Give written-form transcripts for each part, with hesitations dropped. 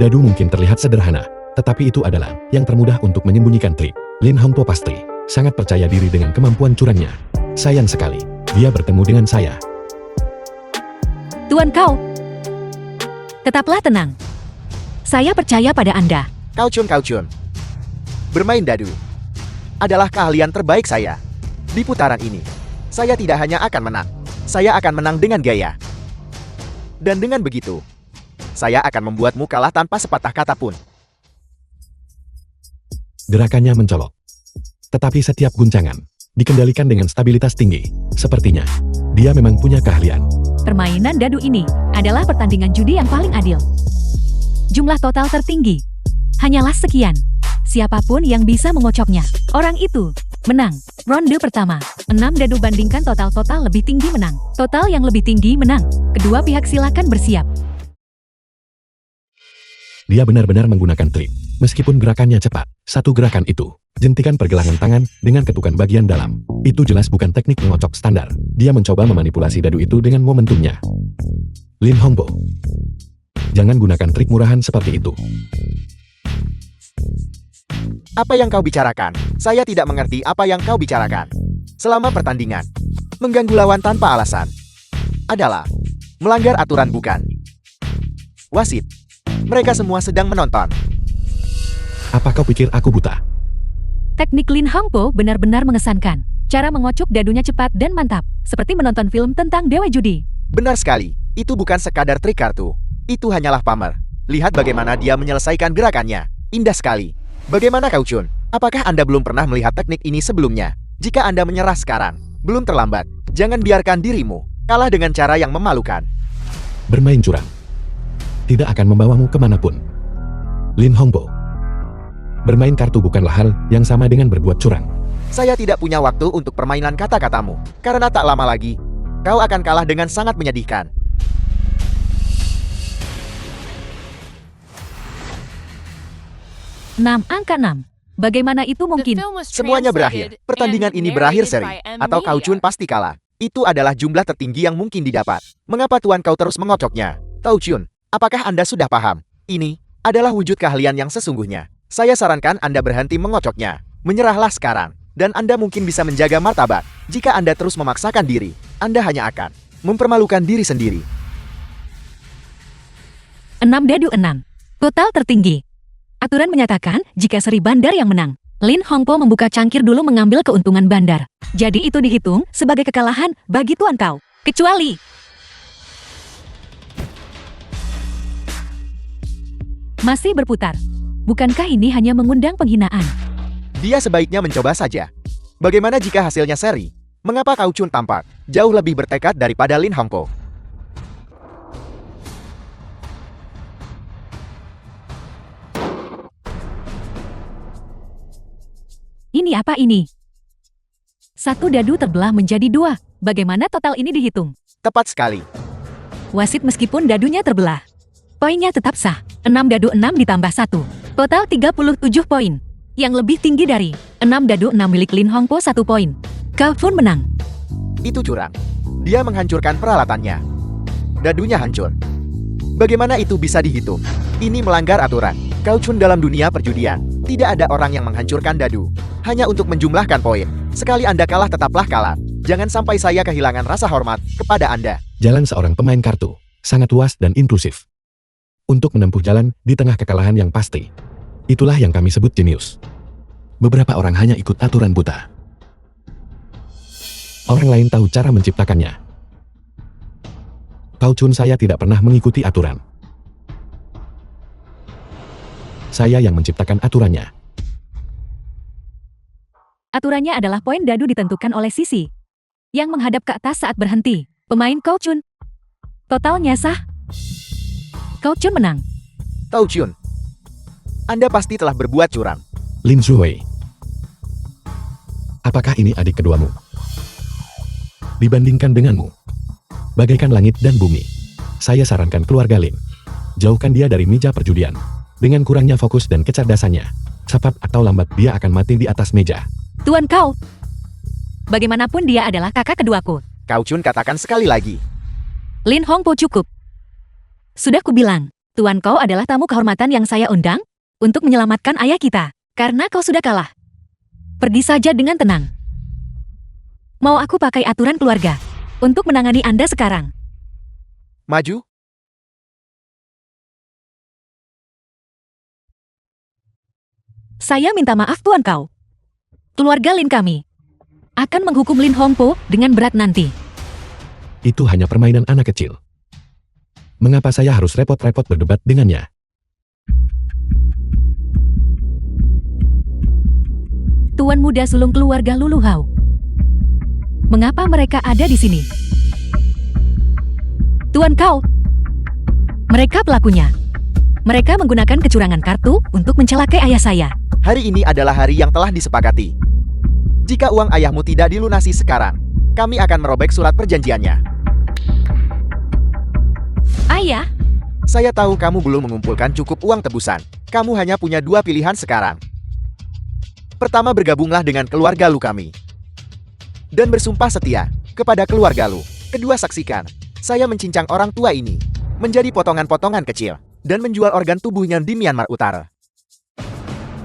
Dadu mungkin terlihat sederhana, tetapi itu adalah yang termudah untuk menyembunyikan trik. Lin Hongpo pasti sangat percaya diri dengan kemampuan curangnya. Sayang sekali, dia bertemu dengan saya. Tuan Kau, tetaplah tenang. Saya percaya pada Anda. Kau Chun. Bermain dadu adalah keahlian terbaik saya. Di putaran ini, saya tidak hanya akan menang, saya akan menang dengan gaya. Dan dengan begitu, saya akan membuatmu kalah tanpa sepatah kata pun. Gerakannya mencolok. Tetapi setiap guncangan dikendalikan dengan stabilitas tinggi. Sepertinya, dia memang punya keahlian. Permainan dadu ini adalah pertandingan judi yang paling adil. Jumlah total tertinggi hanyalah sekian. Siapapun yang bisa mengocoknya, orang itu menang. Ronde pertama, 6 dadu bandingkan total lebih tinggi menang. Total yang lebih tinggi menang. Kedua pihak silakan bersiap. Dia benar-benar menggunakan trik. Meskipun gerakannya cepat, satu gerakan itu, jentikan pergelangan tangan dengan ketukan bagian dalam. Itu jelas bukan teknik mengocok standar. Dia mencoba memanipulasi dadu itu dengan momentumnya. Lin Hongpo, jangan gunakan trik murahan seperti itu. Apa yang kau bicarakan? Saya tidak mengerti apa yang kau bicarakan. Selama pertandingan, mengganggu lawan tanpa alasan adalah melanggar aturan bukan? Wasit, mereka semua sedang menonton. Apa kau pikir aku buta? Teknik Lin Hongpo benar-benar mengesankan. Cara mengocok dadunya cepat dan mantap, seperti menonton film tentang dewa judi. Benar sekali, itu bukan sekadar trik kartu. Itu hanyalah pamer. Lihat bagaimana dia menyelesaikan gerakannya. Indah sekali. Bagaimana Kau Chun? Apakah Anda belum pernah melihat teknik ini sebelumnya? Jika Anda menyerah sekarang, belum terlambat. Jangan biarkan dirimu kalah dengan cara yang memalukan. Bermain curang tidak akan membawamu kemanapun. Lin Hongpo, bermain kartu bukanlah hal yang sama dengan berbuat curang. Saya tidak punya waktu untuk permainan kata-katamu, karena tak lama lagi, kau akan kalah dengan sangat menyedihkan. Angka 6. Bagaimana itu mungkin? Semuanya berakhir. Pertandingan ini berakhir seri. Atau Kau Chun pasti kalah. Itu adalah jumlah tertinggi yang mungkin didapat. Mengapa Tuan Kau terus mengocoknya? Kau Chun, apakah Anda sudah paham? Ini adalah wujud keahlian yang sesungguhnya. Saya sarankan Anda berhenti mengocoknya. Menyerahlah sekarang. Dan Anda mungkin bisa menjaga martabat. Jika Anda terus memaksakan diri, Anda hanya akan mempermalukan diri sendiri. 6 dadu 6. Total tertinggi. Aturan menyatakan jika seri bandar yang menang. Lin Hongpo membuka cangkir dulu mengambil keuntungan bandar. Jadi itu dihitung sebagai kekalahan bagi Tuan Kau. Kecuali masih berputar. Bukankah ini hanya mengundang penghinaan? Dia sebaiknya mencoba saja. Bagaimana jika hasilnya seri? Mengapa Kau Chun tampak jauh lebih bertekad daripada Lin Hongpo? Ini apa ini? Satu dadu terbelah menjadi 2. Bagaimana total ini dihitung? Tepat sekali. Wasit meskipun dadunya terbelah, poinnya tetap sah. 6 dadu 6 ditambah 1. Total 37 poin. Yang lebih tinggi dari 6 dadu 6 milik Lin Hongpo 1 poin. Kau pun menang. Itu curang. Dia menghancurkan peralatannya. Dadunya hancur. Bagaimana itu bisa dihitung? Ini melanggar aturan. Kau Chun dalam dunia perjudian. Tidak ada orang yang menghancurkan dadu hanya untuk menjumlahkan poin. Sekali Anda kalah tetaplah kalah. Jangan sampai saya kehilangan rasa hormat kepada Anda. Jalan seorang pemain kartu sangat luas dan inklusif. Untuk menempuh jalan di tengah kekalahan yang pasti. Itulah yang kami sebut jenius. Beberapa orang hanya ikut aturan buta. Orang lain tahu cara menciptakannya. Kau Chun, saya tidak pernah mengikuti aturan. Saya yang menciptakan aturannya. Aturannya adalah poin dadu ditentukan oleh sisi yang menghadap ke atas saat berhenti. Pemain Kau Chun. Totalnya sah. Kau Chun menang. Kau Chun, Anda pasti telah berbuat curang. Lin Shuhui, apakah ini adik keduamu? Dibandingkan denganmu, bagaikan langit dan bumi. Saya sarankan keluarga Lin. Jauhkan dia dari meja perjudian. Dengan kurangnya fokus dan kecerdasannya, cepat atau lambat dia akan mati di atas meja. Tuan Kau, bagaimanapun dia adalah kakak keduaku. Kau Chun, katakan sekali lagi. Lin Hongpo cukup. Sudah kubilang, Tuan kau adalah tamu kehormatan yang saya undang untuk menyelamatkan ayah kita. Karena kau sudah kalah. Pergi saja dengan tenang. Mau aku pakai aturan keluarga untuk menangani Anda sekarang? Maju. Saya minta maaf tuan kau. Keluarga Lin kami akan menghukum Lin Hongpo dengan berat nanti. Itu hanya permainan anak kecil. Mengapa saya harus repot-repot berdebat dengannya? Tuan muda sulung keluarga Luluhao. Mengapa mereka ada di sini? Tuan kau. Mereka pelakunya. Mereka menggunakan kecurangan kartu untuk mencelakai ayah saya. Hari ini adalah hari yang telah disepakati. Jika uang ayahmu tidak dilunasi sekarang, kami akan merobek surat perjanjiannya. Ayah, Saya tahu kamu belum mengumpulkan cukup uang tebusan. Kamu hanya punya dua pilihan sekarang. Pertama, bergabunglah dengan keluarga Lu kami. Dan bersumpah setia kepada keluarga Lu. Kedua, saksikan saya mencincang orang tua ini menjadi potongan-potongan kecil dan menjual organ tubuhnya di Myanmar Utara.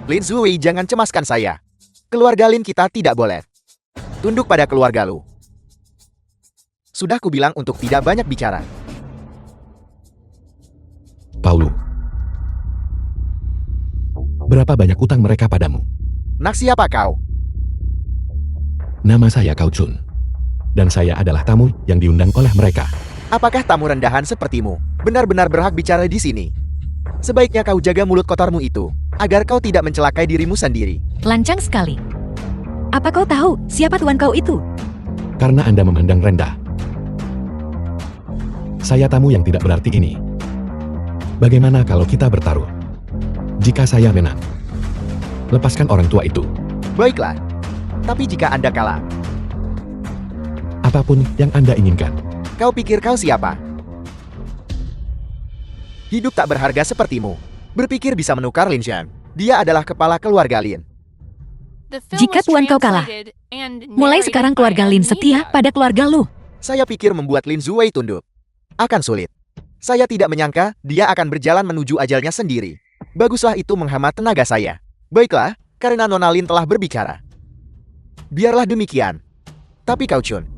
Lin Zuwei, jangan cemaskan saya. Keluarga Lin kita tidak boleh tunduk pada keluarga Lu. Sudah kubilang untuk tidak banyak bicara. Paulu. Berapa banyak utang mereka padamu? Nak, siapa kau? Nama saya Kau Chun. Dan saya adalah tamu yang diundang oleh mereka. Apakah tamu rendahan sepertimu benar-benar berhak bicara di sini? Sebaiknya kau jaga mulut kotormu itu, agar kau tidak mencelakai dirimu sendiri. lancang sekali. Apa kau tahu siapa tuan kau itu? Karena Anda memandang rendah. Saya tamu yang tidak berarti ini. Bagaimana kalau kita bertaruh? Jika saya menang, lepaskan orang tua itu. Baiklah. Tapi jika Anda kalah, Apapun yang Anda inginkan. kau pikir kau siapa? Hidup tak berharga sepertimu. Berpikir bisa menukar Lin Zhan. Dia adalah kepala keluarga Lin. Jika tuan kau kalah, mulai sekarang keluarga Lin setia pada keluarga Lu. Saya pikir membuat Lin Zuwei tunduk akan sulit. Saya tidak menyangka dia akan berjalan menuju ajalnya sendiri. Baguslah itu menghemat tenaga saya. Baiklah, karena Nona Lin telah berbicara. Biarlah demikian. Tapi Kau Chun,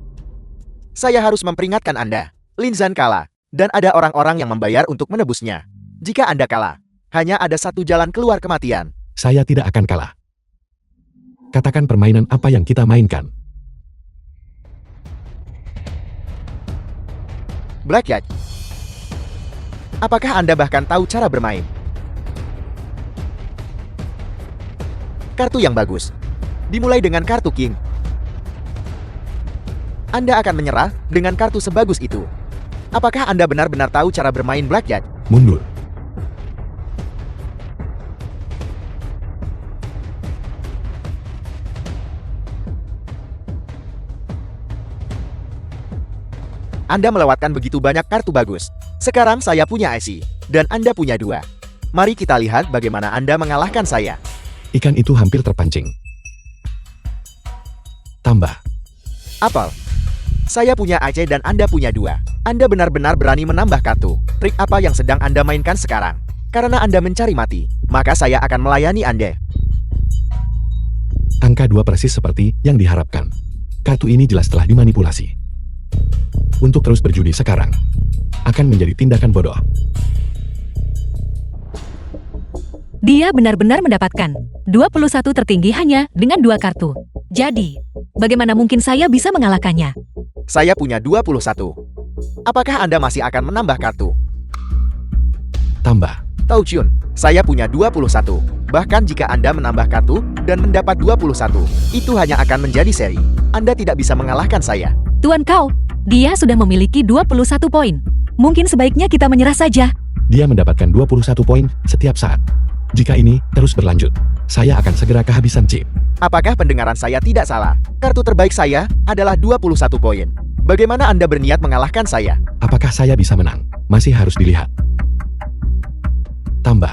saya harus memperingatkan Anda. Lin Zhan kalah, dan ada orang-orang yang membayar untuk menebusnya. Jika Anda kalah, hanya ada satu jalan keluar kematian. Saya tidak akan kalah. Katakan permainan apa yang kita mainkan. Blackjack. Apakah Anda bahkan tahu cara bermain? Kartu yang bagus dimulai dengan kartu King. Anda akan menyerah dengan kartu sebagus itu. Apakah Anda benar-benar tahu cara bermain Blackjack? Mundur. Anda melewatkan begitu banyak kartu bagus. Sekarang saya punya IC, dan Anda punya dua. Mari kita lihat bagaimana Anda mengalahkan saya. Ikan itu hampir terpancing. Tambah. Apel. Saya punya AC dan Anda punya dua. Anda benar-benar berani menambah kartu. Trik apa yang sedang Anda mainkan sekarang? Karena Anda mencari mati, maka saya akan melayani Anda. Angka 2 persis seperti yang diharapkan. Kartu ini jelas telah dimanipulasi. Untuk terus berjudi sekarang akan menjadi tindakan bodoh. Dia benar-benar mendapatkan 21 tertinggi hanya dengan 2 kartu. Jadi, bagaimana mungkin saya bisa mengalahkannya? Saya punya 21. Apakah Anda masih akan menambah kartu? Tambah. Tau Chun, saya punya 21. Bahkan jika Anda menambah kartu dan mendapat 21, itu hanya akan menjadi seri. Anda tidak bisa mengalahkan saya. Tuan kau, dia sudah memiliki 21 poin. Mungkin sebaiknya kita menyerah saja. Dia mendapatkan 21 poin setiap saat. Jika ini terus berlanjut, saya akan segera kehabisan chip. Apakah pendengaran saya tidak salah? Kartu terbaik saya adalah 21 poin. Bagaimana Anda berniat mengalahkan saya? Apakah saya bisa menang? Masih harus dilihat. Tambah.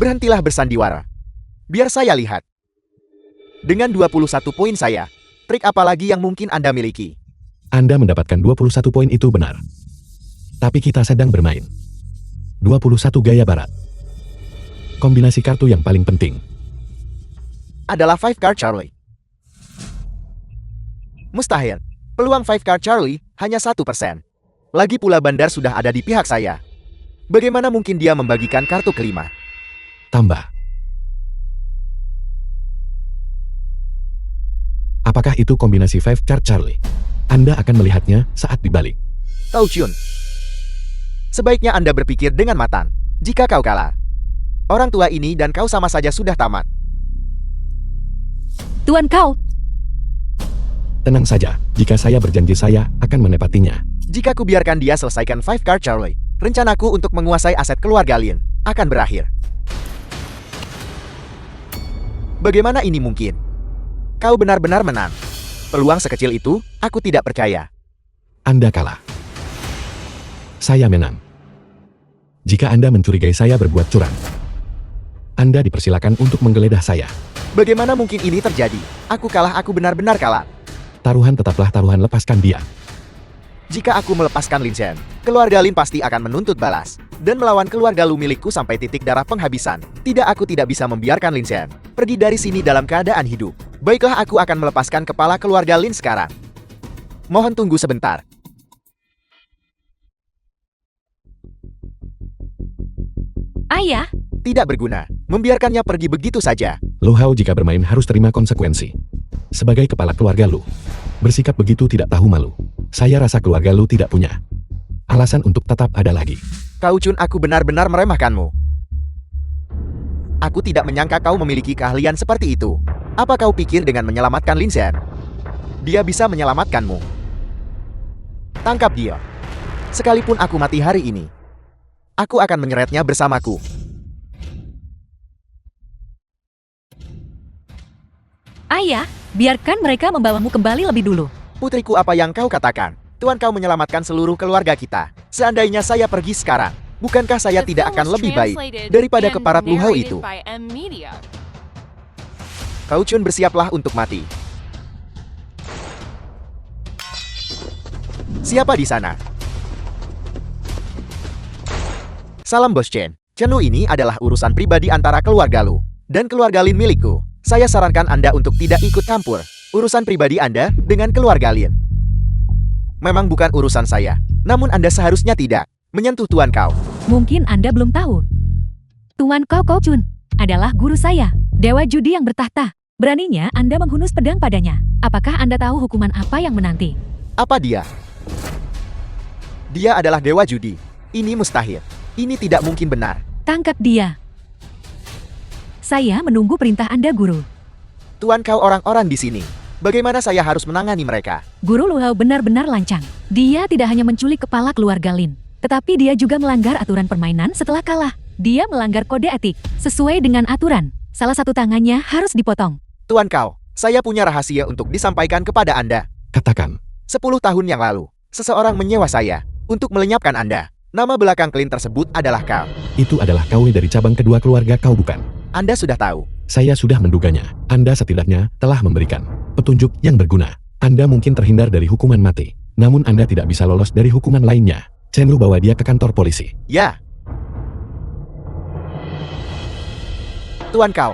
Berhentilah bersandiwara. Biar saya lihat. Dengan 21 poin saya Trik apa lagi yang mungkin Anda miliki? Anda mendapatkan 21 poin itu benar. Tapi kita sedang bermain. 21 gaya barat. Kombinasi kartu yang paling penting Adalah 5 card Charlie. Mustahil. Peluang 5 card Charlie hanya 1%. Lagi pula Bandar sudah ada di pihak saya. Bagaimana mungkin dia membagikan kartu kelima? tambah. Apakah itu kombinasi 5 card Charlie? Anda akan melihatnya saat dibalik. Tao Chun. Sebaiknya Anda berpikir dengan matang. Jika kau kalah, orang tua ini dan kau sama saja sudah tamat. Tuan kau, Tenang saja, jika saya berjanji saya akan menepatinya. Jika ku biarkan dia selesaikan 5 card Charlie, rencanaku untuk menguasai aset keluarga Lin akan berakhir. Bagaimana ini mungkin? Kau benar-benar menang. Peluang sekecil itu, aku tidak percaya. Anda kalah. Saya menang. Jika Anda mencurigai saya berbuat curang, Anda dipersilakan untuk menggeledah saya. Bagaimana mungkin ini terjadi? Aku kalah, aku benar-benar kalah. Taruhan tetaplah taruhan, lepaskan dia. Jika aku melepaskan Lin Shen, keluarga Lin pasti akan menuntut balas. Dan melawan keluarga Lu milikku sampai titik darah penghabisan. Tidak, aku tidak bisa membiarkan Lin Shen pergi dari sini dalam keadaan hidup. Baiklah, aku akan melepaskan kepala keluarga Lin sekarang. Mohon tunggu sebentar. ayah, Tidak berguna, membiarkannya pergi begitu saja. Lu Hao jika bermain harus terima konsekuensi. Sebagai kepala keluarga Lu, bersikap begitu tidak tahu malu. Saya rasa keluarga Lu tidak punya alasan untuk tetap ada lagi. Kau Chun, aku benar-benar meremehkanmu. Aku tidak menyangka kau memiliki keahlian seperti itu. Apa kau pikir dengan menyelamatkan Lin Shen, dia bisa menyelamatkanmu? Tangkap dia. Sekalipun aku mati hari ini, aku akan menyeretnya bersamaku. ayah, biarkan mereka membawamu kembali lebih dulu. Putriku, apa yang kau katakan? Tuan, kau menyelamatkan seluruh keluarga kita. Seandainya saya pergi sekarang, bukankah saya tidak akan lebih baik daripada keparat Lu Hao itu? Kau Chun, bersiaplah untuk mati. Siapa di sana? Salam Bos Chen. Chen Lu ini adalah urusan pribadi antara keluarga Lu dan keluarga Lin milikku. Saya sarankan Anda untuk tidak ikut campur urusan pribadi Anda dengan keluarga Lin. Memang bukan urusan saya, namun Anda seharusnya tidak menyentuh tuan kau. Mungkin Anda belum tahu. Tuan Kau Chun adalah guru saya, dewa judi yang bertahta. Beraninya Anda menghunus pedang padanya. Apakah Anda tahu hukuman apa yang menanti? Apa dia? Dia adalah dewa judi. Ini mustahil. Ini tidak mungkin benar. Tangkap dia. Saya menunggu perintah Anda, guru. Tuan kau, orang-orang di sini. Bagaimana saya harus menangani mereka? Guru Lu Hao benar-benar lancang. Dia tidak hanya menculik kepala keluarga Lin, tetapi dia juga melanggar aturan permainan setelah kalah. Dia melanggar kode etik. Sesuai dengan aturan, salah satu tangannya harus dipotong. Tuan kau, saya punya rahasia untuk disampaikan kepada Anda. Katakan. 10 tahun yang lalu, seseorang menyewa saya untuk melenyapkan Anda. Nama belakang klien tersebut adalah kau. Itu adalah KW dari cabang kedua keluarga kau, bukan? Anda sudah tahu. Saya sudah menduganya. Anda setidaknya telah memberikan petunjuk yang berguna. Anda mungkin terhindar dari hukuman mati, namun Anda tidak bisa lolos dari hukuman lainnya. Chen Lu bawa dia ke kantor polisi. Ya. Tuan kau.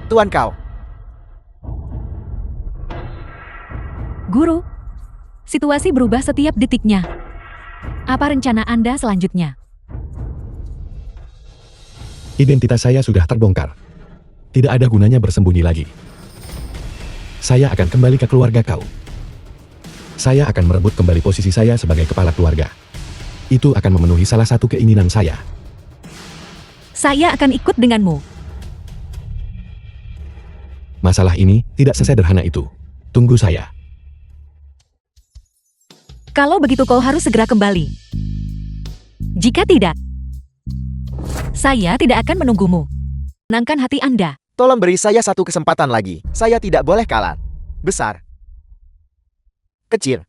Tuan kau. Guru, situasi berubah setiap detiknya. Apa rencana Anda selanjutnya? Identitas saya sudah terbongkar. Tidak ada gunanya bersembunyi lagi. Saya akan kembali ke keluarga kau. Saya akan merebut kembali posisi saya sebagai kepala keluarga. Itu akan memenuhi salah satu keinginan saya. Saya akan ikut denganmu. Masalah ini tidak sesederhana itu. Tunggu saya. Kalau begitu kau harus segera kembali. Jika tidak, saya tidak akan menunggumu. Tenangkan hati Anda. Tolong beri saya satu kesempatan lagi. Saya tidak boleh kalah. Besar. Kecil.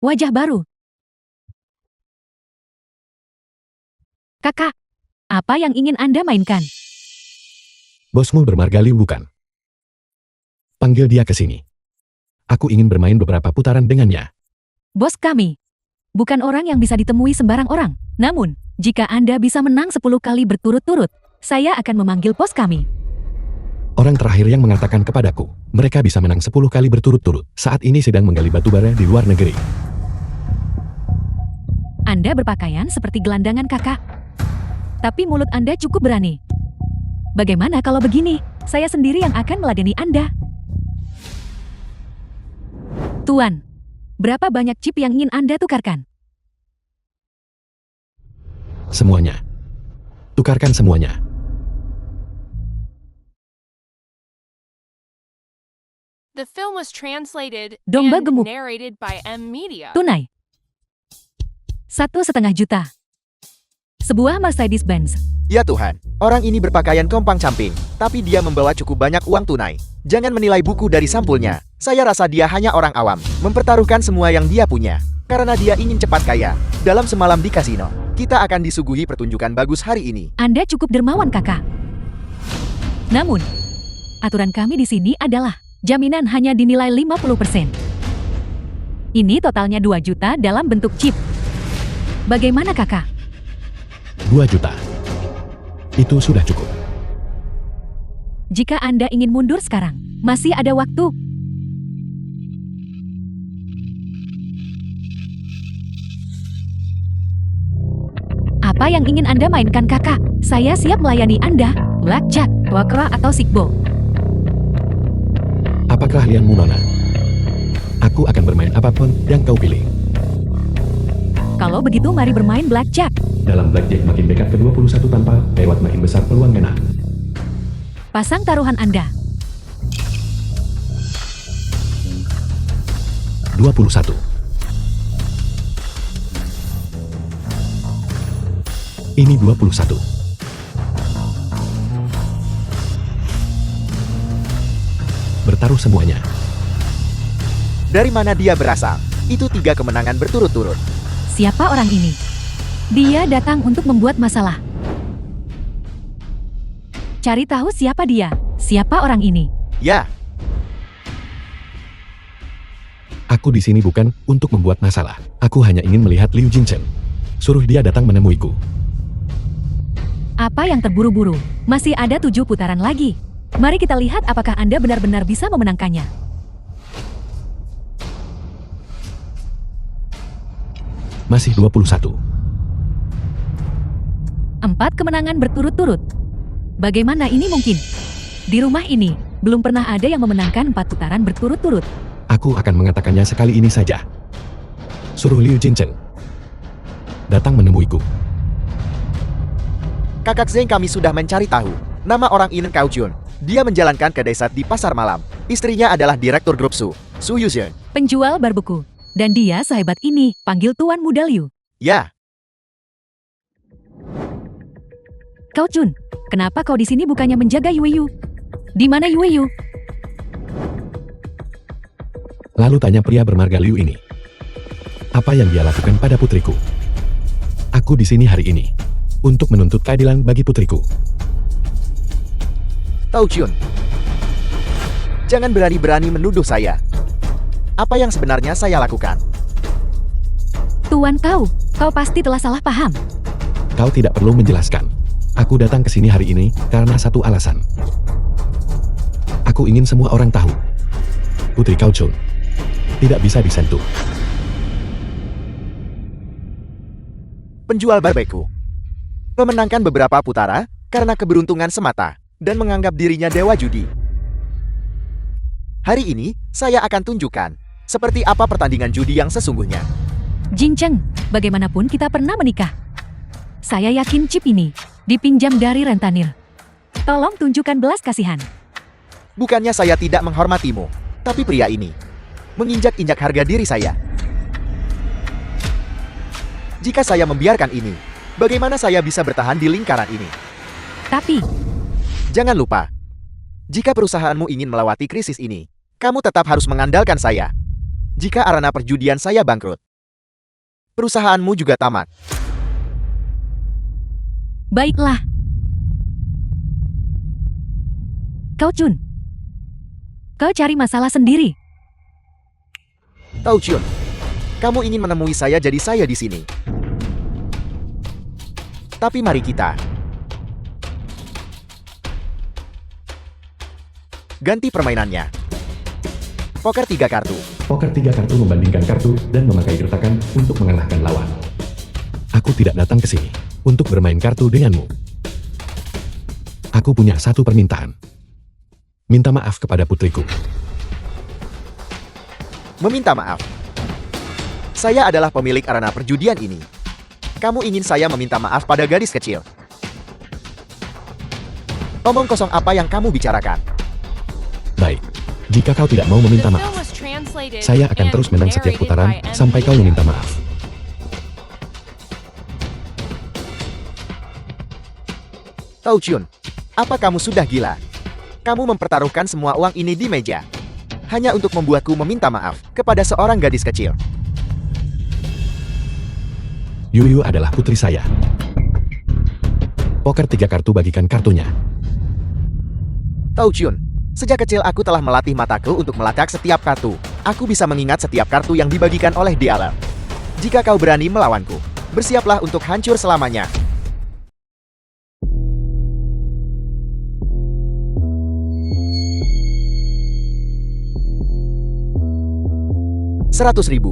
Wajah baru. Kakak, Apa yang ingin Anda mainkan? Bosmu bermarga Liu bukan? Panggil dia ke sini. Aku ingin bermain beberapa putaran dengannya. Bos kami bukan orang yang bisa ditemui sembarang orang. Namun, jika Anda bisa menang 10 kali berturut-turut, saya akan memanggil bos kami. Orang terakhir yang mengatakan kepadaku, mereka bisa menang 10 kali berturut-turut. Saat ini sedang menggali batu bara di luar negeri. Anda berpakaian seperti gelandangan kakak. Tapi mulut Anda cukup berani. Bagaimana kalau begini? Saya sendiri yang akan meladeni Anda. Tuan, berapa banyak chip yang ingin Anda tukarkan? Semuanya. Tukarkan semuanya. The film was translated Domba and gemuk. narrated by M Media. Tunai. 1,5 juta. Sebuah Mercedes-Benz. Ya Tuhan, orang ini berpakaian kompang-camping, tapi dia membawa cukup banyak uang tunai. Jangan menilai buku dari sampulnya. Saya rasa dia hanya orang awam, mempertaruhkan semua yang dia punya. Karena dia ingin cepat kaya. Dalam semalam di kasino, kita akan disuguhi pertunjukan bagus hari ini. Anda cukup dermawan, kakak. Namun, aturan kami di sini adalah jaminan hanya dinilai 50%. Ini totalnya 2 juta dalam bentuk chip. Bagaimana, kakak? 2 juta. Itu sudah cukup. Jika Anda ingin mundur sekarang, masih ada waktu. Apa yang ingin Anda mainkan, kakak? Saya siap melayani Anda. Blackjack, Wakra, atau Sikbo. Apa keahlianmu, Nona? Aku akan bermain apapun yang kau pilih. Kalau begitu mari bermain Blackjack. Dalam blackjack makin dekat ke 21 tanpa lewat makin besar peluang menang. Pasang taruhan Anda. 21. Ini 21. Bertaruh semuanya. Dari mana dia berasal? Itu 3 kemenangan berturut-turut. Siapa orang ini? Dia datang untuk membuat masalah. Cari tahu siapa dia. Siapa orang ini? Ya, Aku di sini bukan untuk membuat masalah. Aku hanya ingin melihat Liu Jinchen. Suruh dia datang menemuiku. Apa yang terburu-buru? Masih ada 7 putaran lagi. Mari kita lihat apakah Anda benar-benar bisa memenangkannya. Masih 21. 4 kemenangan berturut-turut. Bagaimana ini mungkin? Di rumah ini, belum pernah ada yang memenangkan 4 putaran berturut-turut. Aku akan mengatakannya sekali ini saja. Suruh Liu Jinchen datang menemuiku. kakak Zeng kami sudah mencari tahu. Nama orang ini Cao Jun. Dia menjalankan kedai di pasar malam. Istrinya adalah direktur grup Su Yuzhen. Penjual barbeku. Dan dia sehebat ini, panggil Tuan Muda Liu. Ya, Cao Jun, kenapa kau di sini bukannya menjaga Yue Yu? Di mana Yue Yu? Lalu tanya pria bermarga Liu ini. Apa yang dia lakukan pada putriku? Aku di sini hari ini untuk menuntut keadilan bagi putriku. Tao Jun. Jangan berani-berani menuduh saya. Apa yang sebenarnya saya lakukan? Tuan kau pasti telah salah paham. Kau tidak perlu menjelaskan. Aku datang ke sini hari ini karena satu alasan. Aku ingin semua orang tahu. Putri Cao Jun tidak bisa disentuh. Penjual barbeku memenangkan beberapa putara karena keberuntungan semata dan menganggap dirinya dewa judi. Hari ini, saya akan tunjukkan seperti apa pertandingan judi yang sesungguhnya. Jing Cheng, bagaimanapun kita pernah menikah. Saya yakin chip ini dipinjam dari rentenir. Tolong tunjukkan belas kasihan. Bukannya saya tidak menghormatimu, tapi pria ini menginjak-injak harga diri saya. Jika saya membiarkan ini, bagaimana saya bisa bertahan di lingkaran ini? Tapi, Jangan lupa, jika perusahaanmu ingin melewati krisis ini, kamu tetap harus mengandalkan saya. Jika arena perjudian saya bangkrut, perusahaanmu juga tamat. Baiklah. Kau Chun. Kau cari masalah sendiri. Tao Chun, kamu ingin menemui saya jadi saya di sini. Tapi mari kita ganti permainannya. Poker 3 kartu. Poker 3 kartu membandingkan kartu dan memakai gertakan untuk mengalahkan lawan. Aku tidak datang ke sini untuk bermain kartu denganmu. Aku punya satu permintaan. Minta maaf kepada putriku. Meminta maaf. Saya adalah pemilik arena perjudian ini. Kamu ingin saya meminta maaf pada gadis kecil? Omong kosong apa yang kamu bicarakan? Baik, jika kau tidak mau meminta The maaf, film was translated saya akan and terus menang setiap narrated putaran by M. sampai kau Media. meminta maaf. Tao Chun, apa kamu sudah gila? Kamu mempertaruhkan semua uang ini di meja hanya untuk membuatku meminta maaf kepada seorang gadis kecil. Yuyu adalah putri saya. Poker 3 kartu bagikan kartunya. Tao Chun, sejak kecil aku telah melatih mataku untuk melacak setiap kartu. Aku bisa mengingat setiap kartu yang dibagikan oleh dealer. Jika kau berani melawanku, bersiaplah untuk hancur selamanya. Rp100.000.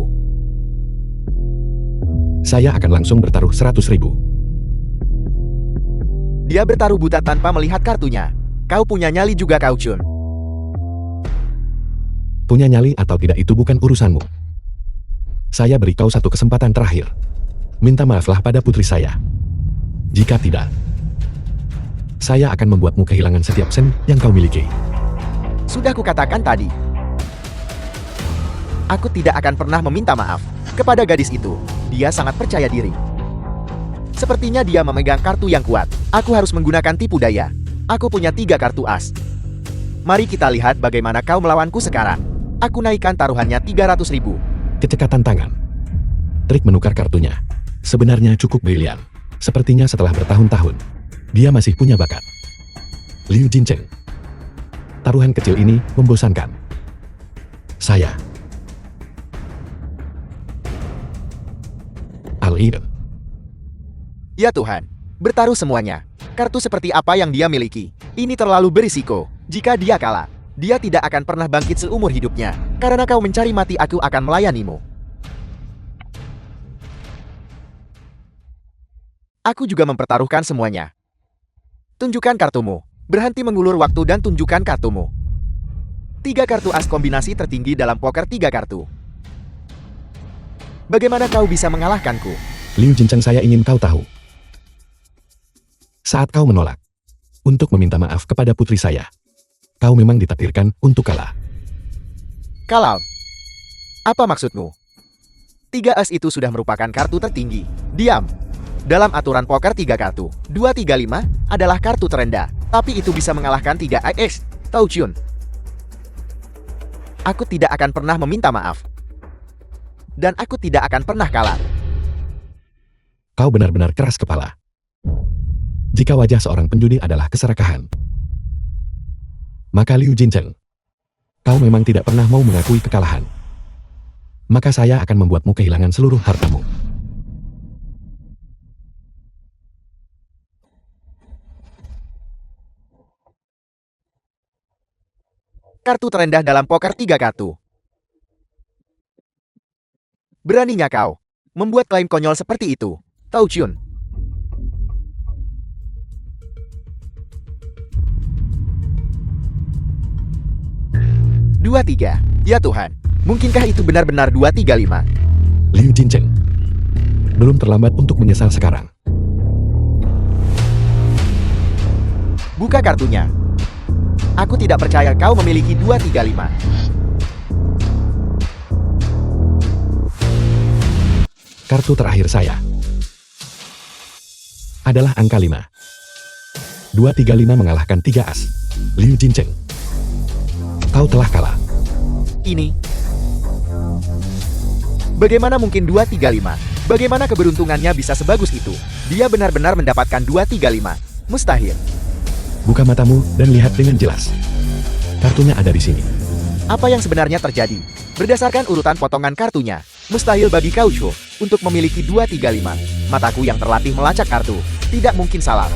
Saya akan langsung bertaruh 100.000. Dia bertaruh buta tanpa melihat kartunya. Kau punya nyali juga, Kau Chun. Punya nyali atau tidak itu bukan urusanmu. Saya beri kau satu kesempatan terakhir. Minta maaflah pada putri saya. Jika tidak, saya akan membuatmu kehilangan setiap sen yang kau miliki. Sudah kukatakan tadi. Aku tidak akan pernah meminta maaf kepada gadis itu. Dia sangat percaya diri. Sepertinya dia memegang kartu yang kuat. Aku harus menggunakan tipu daya. Aku punya 3 kartu as. Mari kita lihat bagaimana kau melawanku sekarang. Aku naikkan taruhannya 300.000. Kecekatan tangan. Trik menukar kartunya sebenarnya cukup brilian. Sepertinya setelah bertahun-tahun, dia masih punya bakat. Liu Jincheng. Taruhan kecil ini membosankan. Saya. Al-Iden. Ya Tuhan, bertaruh semuanya. Kartu seperti apa yang dia miliki? Ini terlalu berisiko. Jika dia kalah, dia tidak akan pernah bangkit seumur hidupnya. Karena kau mencari mati, aku akan melayanimu. Aku juga mempertaruhkan semuanya. Tunjukkan kartumu. Berhenti mengulur waktu dan tunjukkan kartumu. 3 kartu as kombinasi tertinggi dalam poker 3 kartu. Bagaimana kau bisa mengalahkanku? Liu Jincheng, saya ingin kau tahu. Saat kau menolak untuk meminta maaf kepada putri saya, kau memang ditakdirkan untuk kalah. Kalau. Apa maksudmu? 3 as itu sudah merupakan kartu tertinggi. Diam. Dalam aturan poker 3 kartu, 2, 3, 5 adalah kartu terendah. Tapi itu bisa mengalahkan 3 as. Tao Chun. Aku tidak akan pernah meminta maaf. Dan aku tidak akan pernah kalah. Kau benar-benar keras kepala. Jika wajah seorang penjudi adalah keserakahan, maka Liu Jincheng, kau memang tidak pernah mau mengakui kekalahan. Maka saya akan membuatmu kehilangan seluruh hartamu. Kartu terendah dalam poker 3 kartu. Beraninya kau membuat klaim konyol seperti itu, Tao Chun. Dua tiga. Ya Tuhan, mungkinkah itu benar-benar 235? Liu Jincheng, belum terlambat untuk menyesal sekarang. Buka kartunya. Aku tidak percaya kau memiliki 235. Kartu terakhir saya adalah angka 5. 235 mengalahkan 3 as. Liu Jincheng, kau telah kalah. Ini. Bagaimana mungkin 235? Bagaimana keberuntungannya bisa sebagus itu? Dia benar-benar mendapatkan 235. Mustahil. Buka matamu dan lihat dengan jelas. Kartunya ada di sini. Apa yang sebenarnya terjadi? Berdasarkan urutan potongan kartunya, mustahil bagi Cao Chuo untuk memiliki 235. Mataku yang terlatih melacak kartu. Tidak mungkin salah.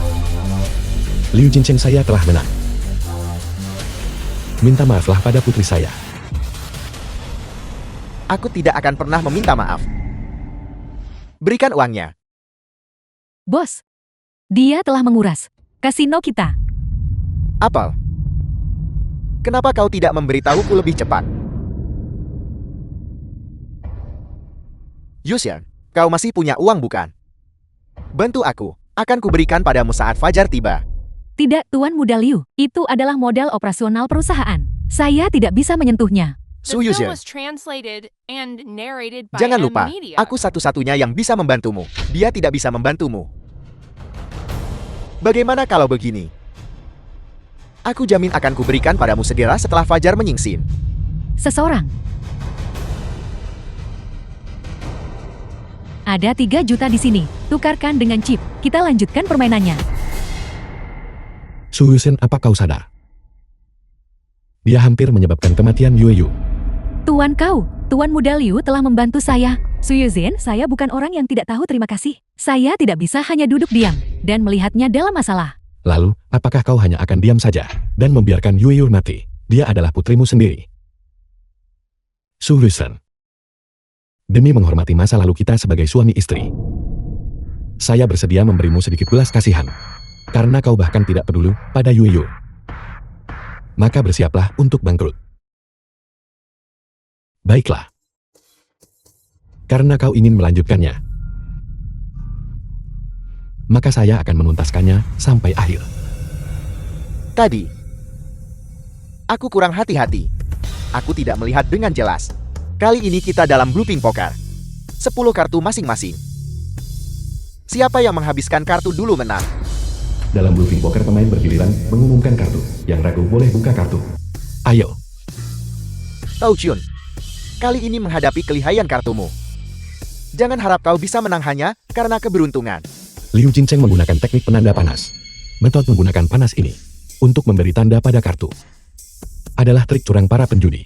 Liu Jincheng, saya telah menang. Minta maaflah pada putri saya. Aku tidak akan pernah meminta maaf. Berikan uangnya. Bos, dia telah menguras kasino kita. Apel. Kenapa kau tidak memberitahuku lebih cepat? Yuxian, kau masih punya uang bukan? Bantu aku, akan kuberikan padamu saat fajar tiba. Tidak, Tuan Muda Liu. Itu adalah modal operasional perusahaan. Saya tidak bisa menyentuhnya. The Su film Yuxian, was translated and narrated by jangan M lupa, Media. aku satu-satunya yang bisa membantumu. Dia tidak bisa membantumu. Bagaimana kalau begini? Aku jamin akan kuberikan padamu segera setelah fajar menyingsing. Seseorang. Ada 3 juta di sini. Tukarkan dengan chip. Kita lanjutkan permainannya. Su Yusen, apa kau sadar? Dia hampir menyebabkan kematian Yue Yu. Tuan Tuan Muda Liu telah membantu saya. Su Yuzhen, saya bukan orang yang tidak tahu terima kasih. Saya tidak bisa hanya duduk diam dan melihatnya dalam masalah. Lalu, apakah kau hanya akan diam saja dan membiarkan Yue Yu mati? Dia adalah putrimu sendiri. Su Yusen. Demi menghormati masa lalu kita sebagai suami istri, saya bersedia memberimu sedikit belas kasihan. Karena kau bahkan tidak peduli pada Yue Yu. Maka bersiaplah untuk bangkrut. Baiklah. Karena kau ingin melanjutkannya, maka saya akan menuntaskannya sampai akhir. Tadi, aku kurang hati-hati. Aku tidak melihat dengan jelas. Kali ini kita dalam grouping poker. 10 kartu masing-masing. Siapa yang menghabiskan kartu dulu menang. Dalam bluffing poker, pemain bergiliran mengumumkan kartu. Yang ragu boleh buka kartu. Ayo. Tao Chun, kali ini menghadapi kelihayan kartumu. Jangan harap kau bisa menang hanya karena keberuntungan. Liu Jincheng menggunakan teknik penanda panas. Metode menggunakan panas ini untuk memberi tanda pada kartu adalah trik curang para penjudi.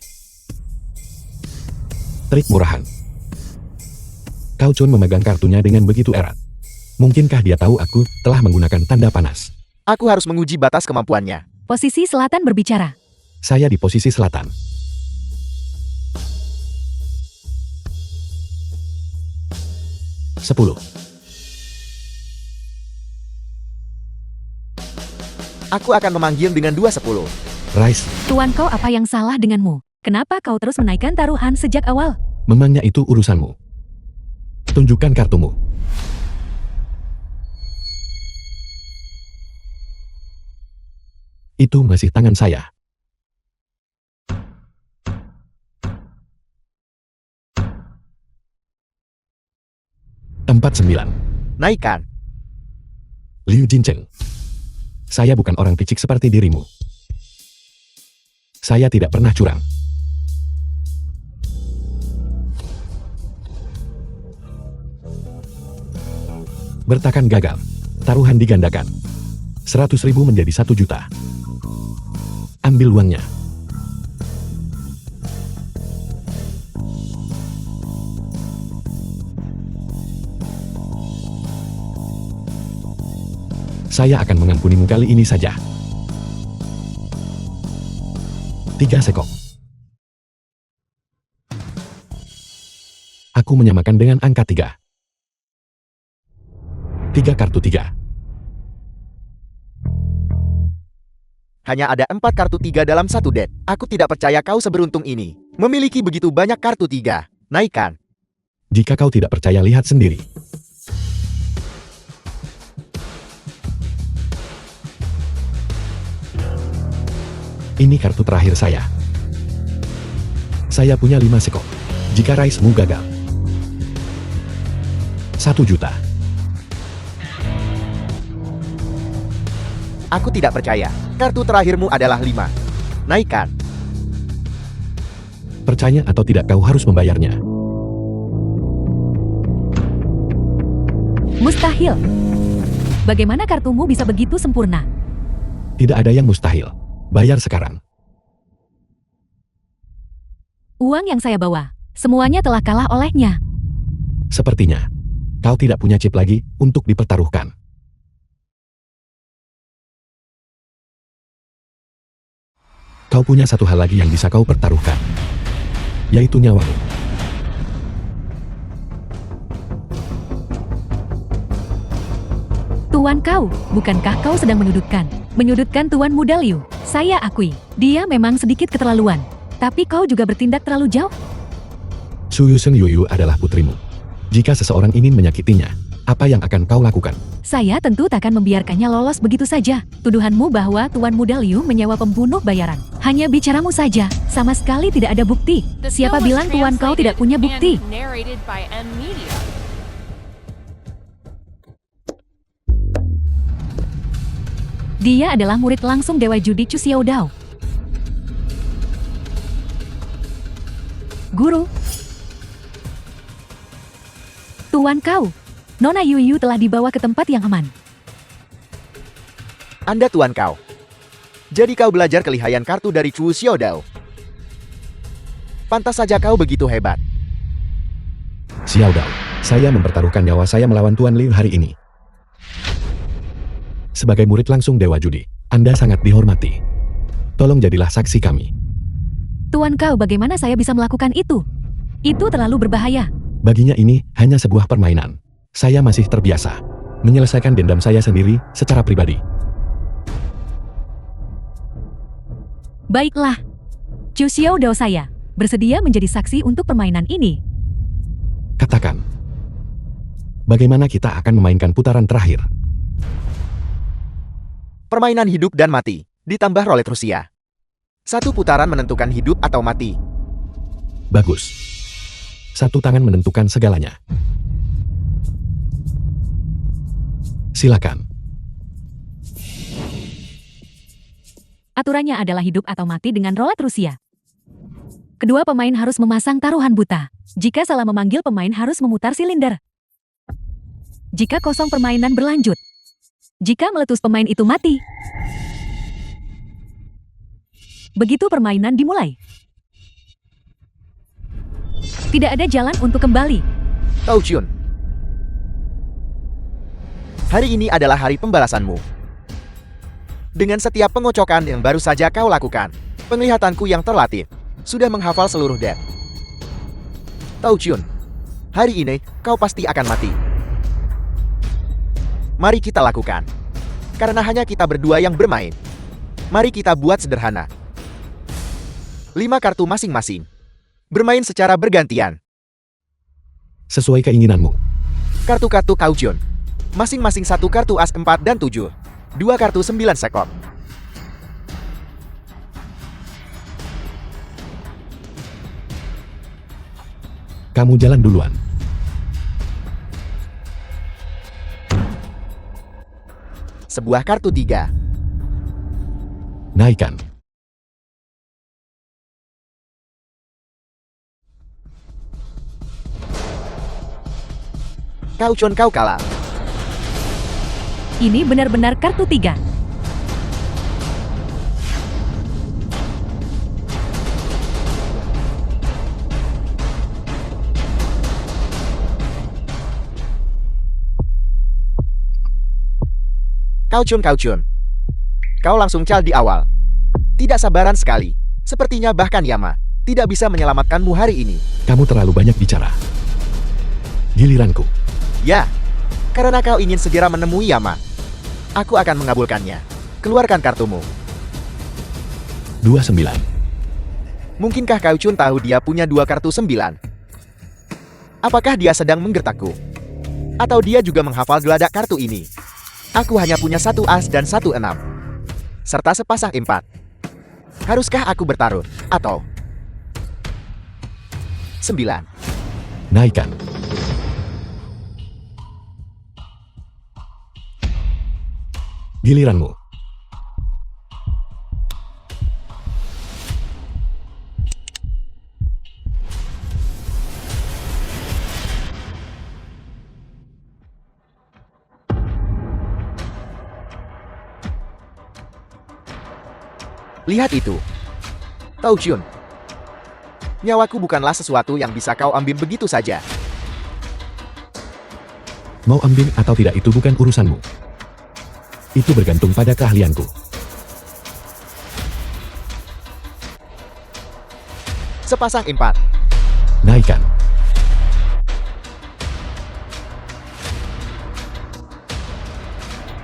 Trik murahan. Cao Chun memegang kartunya dengan begitu erat. Mungkinkah dia tahu aku telah menggunakan tanda panas? Aku harus menguji batas kemampuannya. Posisi selatan berbicara. Saya di posisi selatan. Sepuluh. Aku akan memanggil dengan 2-10. Rise, Tuan kau, apa yang salah denganmu? Kenapa kau terus menaikkan taruhan sejak awal? memangnya itu urusanmu. Tunjukkan kartumu. Itu masih tangan saya. Empat 9. Naikkan. Liu Jincheng. Saya bukan orang picik seperti dirimu. Saya tidak pernah curang. Bertakan gagal. Taruhan digandakan. 100.000 menjadi 1 juta. Ambil uangnya. Saya akan mengampunimu kali ini saja. 3 sekok. Aku menyamakan dengan angka 3. 3 kartu 3. Hanya ada 4 kartu 3 dalam satu deck. Aku tidak percaya kau seberuntung ini. Memiliki begitu banyak kartu 3. Naikkan. Jika kau tidak percaya, lihat sendiri. Ini kartu terakhir saya. Saya punya 5 sekok. Jika raismu gagal, 1 juta. Aku tidak percaya. Kartu terakhirmu adalah 5. Naikkan. Percaya atau tidak, kau harus membayarnya. Mustahil. Bagaimana kartumu bisa begitu sempurna? Tidak ada yang mustahil. Bayar sekarang. Uang yang saya bawa, semuanya telah kalah olehnya. Sepertinya, kau tidak punya chip lagi untuk dipertaruhkan. Kau punya satu hal lagi yang bisa kau pertaruhkan, yaitu nyawamu. Tuan kau, bukankah kau sedang menyudutkan Tuan Muda Liu? Saya akui, dia memang sedikit keterlaluan. Tapi kau juga bertindak terlalu jauh. Su Yusen Yuyu adalah putrimu. Jika seseorang ingin menyakitinya, apa yang akan kau lakukan? Saya tentu takkan membiarkannya lolos begitu saja. Tuduhanmu bahwa Tuan Muda Liu menyewa pembunuh bayaran. Hanya bicaramu saja, sama sekali tidak ada bukti. The Siapa film was bilang Tuan kau tidak punya bukti? translated and narrated by M Media. Dia adalah murid langsung Dewa Judi Chu Xiaodao. Guru. Tuan kau, Nona Yuyu telah dibawa ke tempat yang aman. Anda tuan kau. Jadi kau belajar kelihayan kartu dari Chu Xiaodao. Pantas saja kau begitu hebat. Xiaodao, saya mempertaruhkan nyawa saya melawan Tuan Liu hari ini. Sebagai murid langsung Dewa Judi, Anda sangat dihormati. Tolong jadilah saksi kami. Tuan kau, bagaimana saya bisa melakukan itu? Itu terlalu berbahaya. Baginya ini hanya sebuah permainan. Saya masih terbiasa menyelesaikan dendam saya sendiri secara pribadi. Baiklah. Chu Xiaodao, saya bersedia menjadi saksi untuk permainan ini. Katakan, bagaimana kita akan memainkan putaran terakhir? Permainan hidup dan mati, ditambah rolet Rusia. Satu putaran menentukan hidup atau mati. Bagus. Satu tangan menentukan segalanya. Silakan. Aturannya adalah hidup atau mati dengan rolet Rusia. Kedua pemain harus memasang taruhan buta. Jika salah memanggil, pemain harus memutar silinder. Jika kosong, permainan berlanjut. Jika meletus, pemain itu mati. Begitu permainan dimulai. Tidak ada jalan untuk kembali. Tao Chun. Hari ini adalah hari pembalasanmu. Dengan setiap pengocokan yang baru saja kau lakukan, penglihatanku yang terlatih sudah menghafal seluruh deck. Tao Chun, hari ini kau pasti akan mati. Mari kita lakukan. Karena hanya kita berdua yang bermain. Mari kita buat sederhana. 5 kartu masing-masing. Bermain secara bergantian. Sesuai keinginanmu. Kartu-kartu Tao Chun. Masing-masing satu kartu as 4 dan 7. 2 kartu 9 sekop. Kamu jalan duluan. Sebuah kartu 3. Naikkan. Tao Chun, kau kalah. Ini benar-benar kartu 3. Kau Chun. Kau langsung cal di awal. Tidak sabaran sekali. Sepertinya bahkan Yama tidak bisa menyelamatkanmu hari ini. Kamu terlalu banyak bicara. Giliranku. Ya, karena kau ingin segera menemui Yama. Aku akan mengabulkannya. Keluarkan kartumu. 29. Mungkinkah Kau Chun tahu dia punya 2 kartu 9? Apakah dia sedang menggertakku? Atau dia juga menghafal geladak kartu ini? Aku hanya punya 1 as dan 1 6. Serta sepasang 4. Haruskah aku bertaruh? Atau 9. Naikkan. Giliranmu. Lihat itu. Tao Chun. Nyawaku bukanlah sesuatu yang bisa kau ambil begitu saja. Mau ambil atau tidak itu bukan urusanmu. Itu bergantung pada keahlianku. Sepasang empat. Naikkan.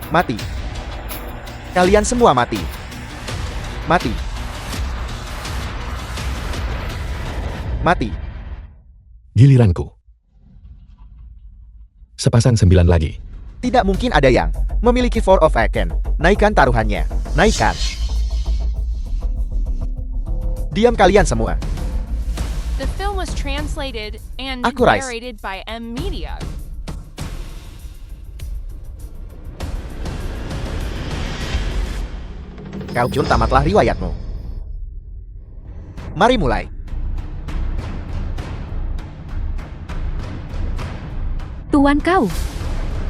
Mati. Kalian semua mati. Mati. Mati. Giliranku. Sepasang 9 lagi. Tidak mungkin ada yang memiliki Four of Icon. Naikkan taruhannya. Naikkan. Diam kalian semua. The film was translated and Aku Rice. narrated by M Media. Kau Chun, tamatlah riwayatmu. Mari mulai. Tuan kau.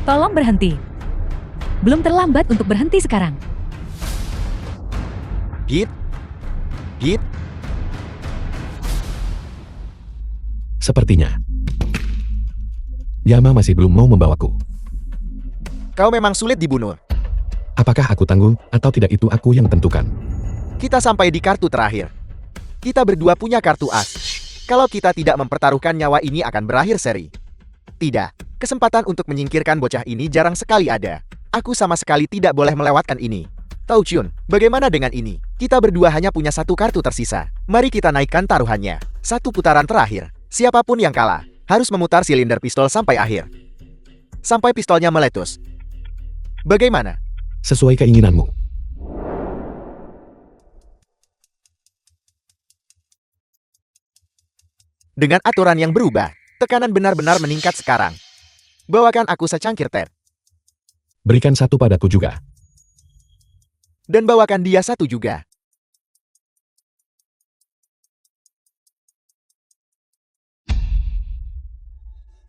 Tolong berhenti. Belum terlambat untuk berhenti sekarang. Hit. Hit. Sepertinya. Yama masih belum mau membawaku. Kau memang sulit dibunuh. Apakah aku tangguh atau tidak itu aku yang tentukan. Kita sampai di kartu terakhir. Kita berdua punya kartu as. Kalau kita tidak mempertaruhkan nyawa ini akan berakhir seri. Tidak, kesempatan untuk menyingkirkan bocah ini jarang sekali ada. Aku sama sekali tidak boleh melewatkan ini. Tao Chun, bagaimana dengan ini? Kita berdua hanya punya satu kartu tersisa. Mari kita naikkan taruhannya. Satu putaran terakhir. Siapapun yang kalah, harus memutar silinder pistol sampai akhir. Sampai pistolnya meletus. Bagaimana? Sesuai keinginanmu. Dengan aturan yang berubah, tekanan benar-benar meningkat sekarang. Bawakan aku secangkir teh. Berikan satu padaku juga. Dan bawakan dia satu juga.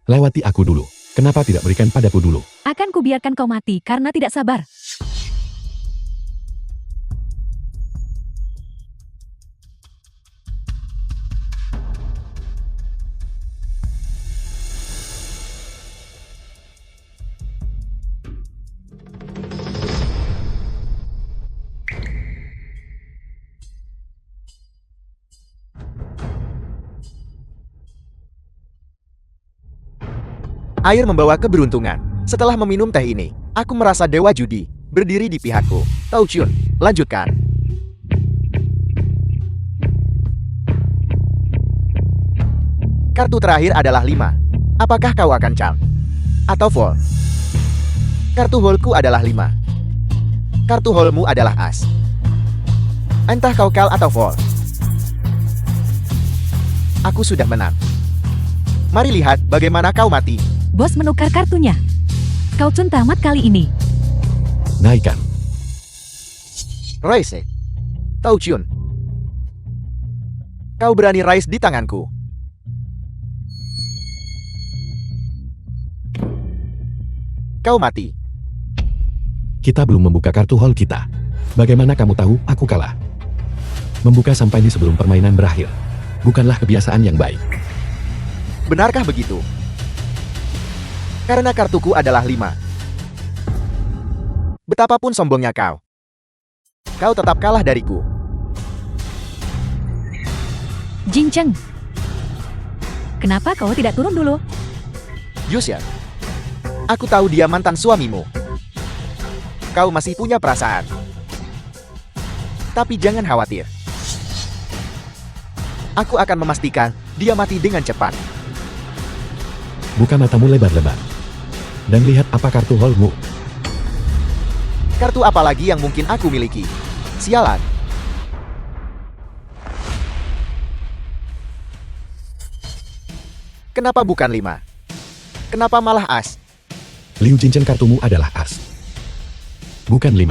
Lewati aku dulu. Kenapa tidak berikan padaku dulu? Akan kubiarkan kau mati karena tidak sabar. Air membawa keberuntungan. Setelah meminum teh ini, aku merasa dewa judi berdiri di pihakku. Tao Chun, lanjutkan. Kartu terakhir adalah 5. Apakah kau akan cal? Atau fold? Kartu holdku adalah 5. Kartu holdmu adalah as. Entah kau kal atau fold. Aku sudah menang. Mari lihat bagaimana kau mati. Bos menukar kartunya. Kau Chun tamat kali ini. Naikkan. Raise. Tao Chun. Kau berani raise di tanganku. Kau mati. Kita belum membuka kartu hall kita. Bagaimana kamu tahu aku kalah? Membuka sampai di sebelum permainan berakhir. Bukanlah kebiasaan yang baik. Benarkah begitu? Karena kartuku adalah 5. Betapapun sombongnya kau. Kau tetap kalah dariku. Jin Cheng. Kenapa kau tidak turun dulu? Yusya. Aku tahu dia mantan suamimu. Kau masih punya perasaan. Tapi jangan khawatir. Aku akan memastikan dia mati dengan cepat. Buka matamu lebar-lebar. Dan lihat apa kartu hallmu. Kartu apa lagi yang mungkin aku miliki? Sialan. Kenapa bukan 5? Kenapa malah as? Liu Jinchen, kartumu adalah as. Bukan 5.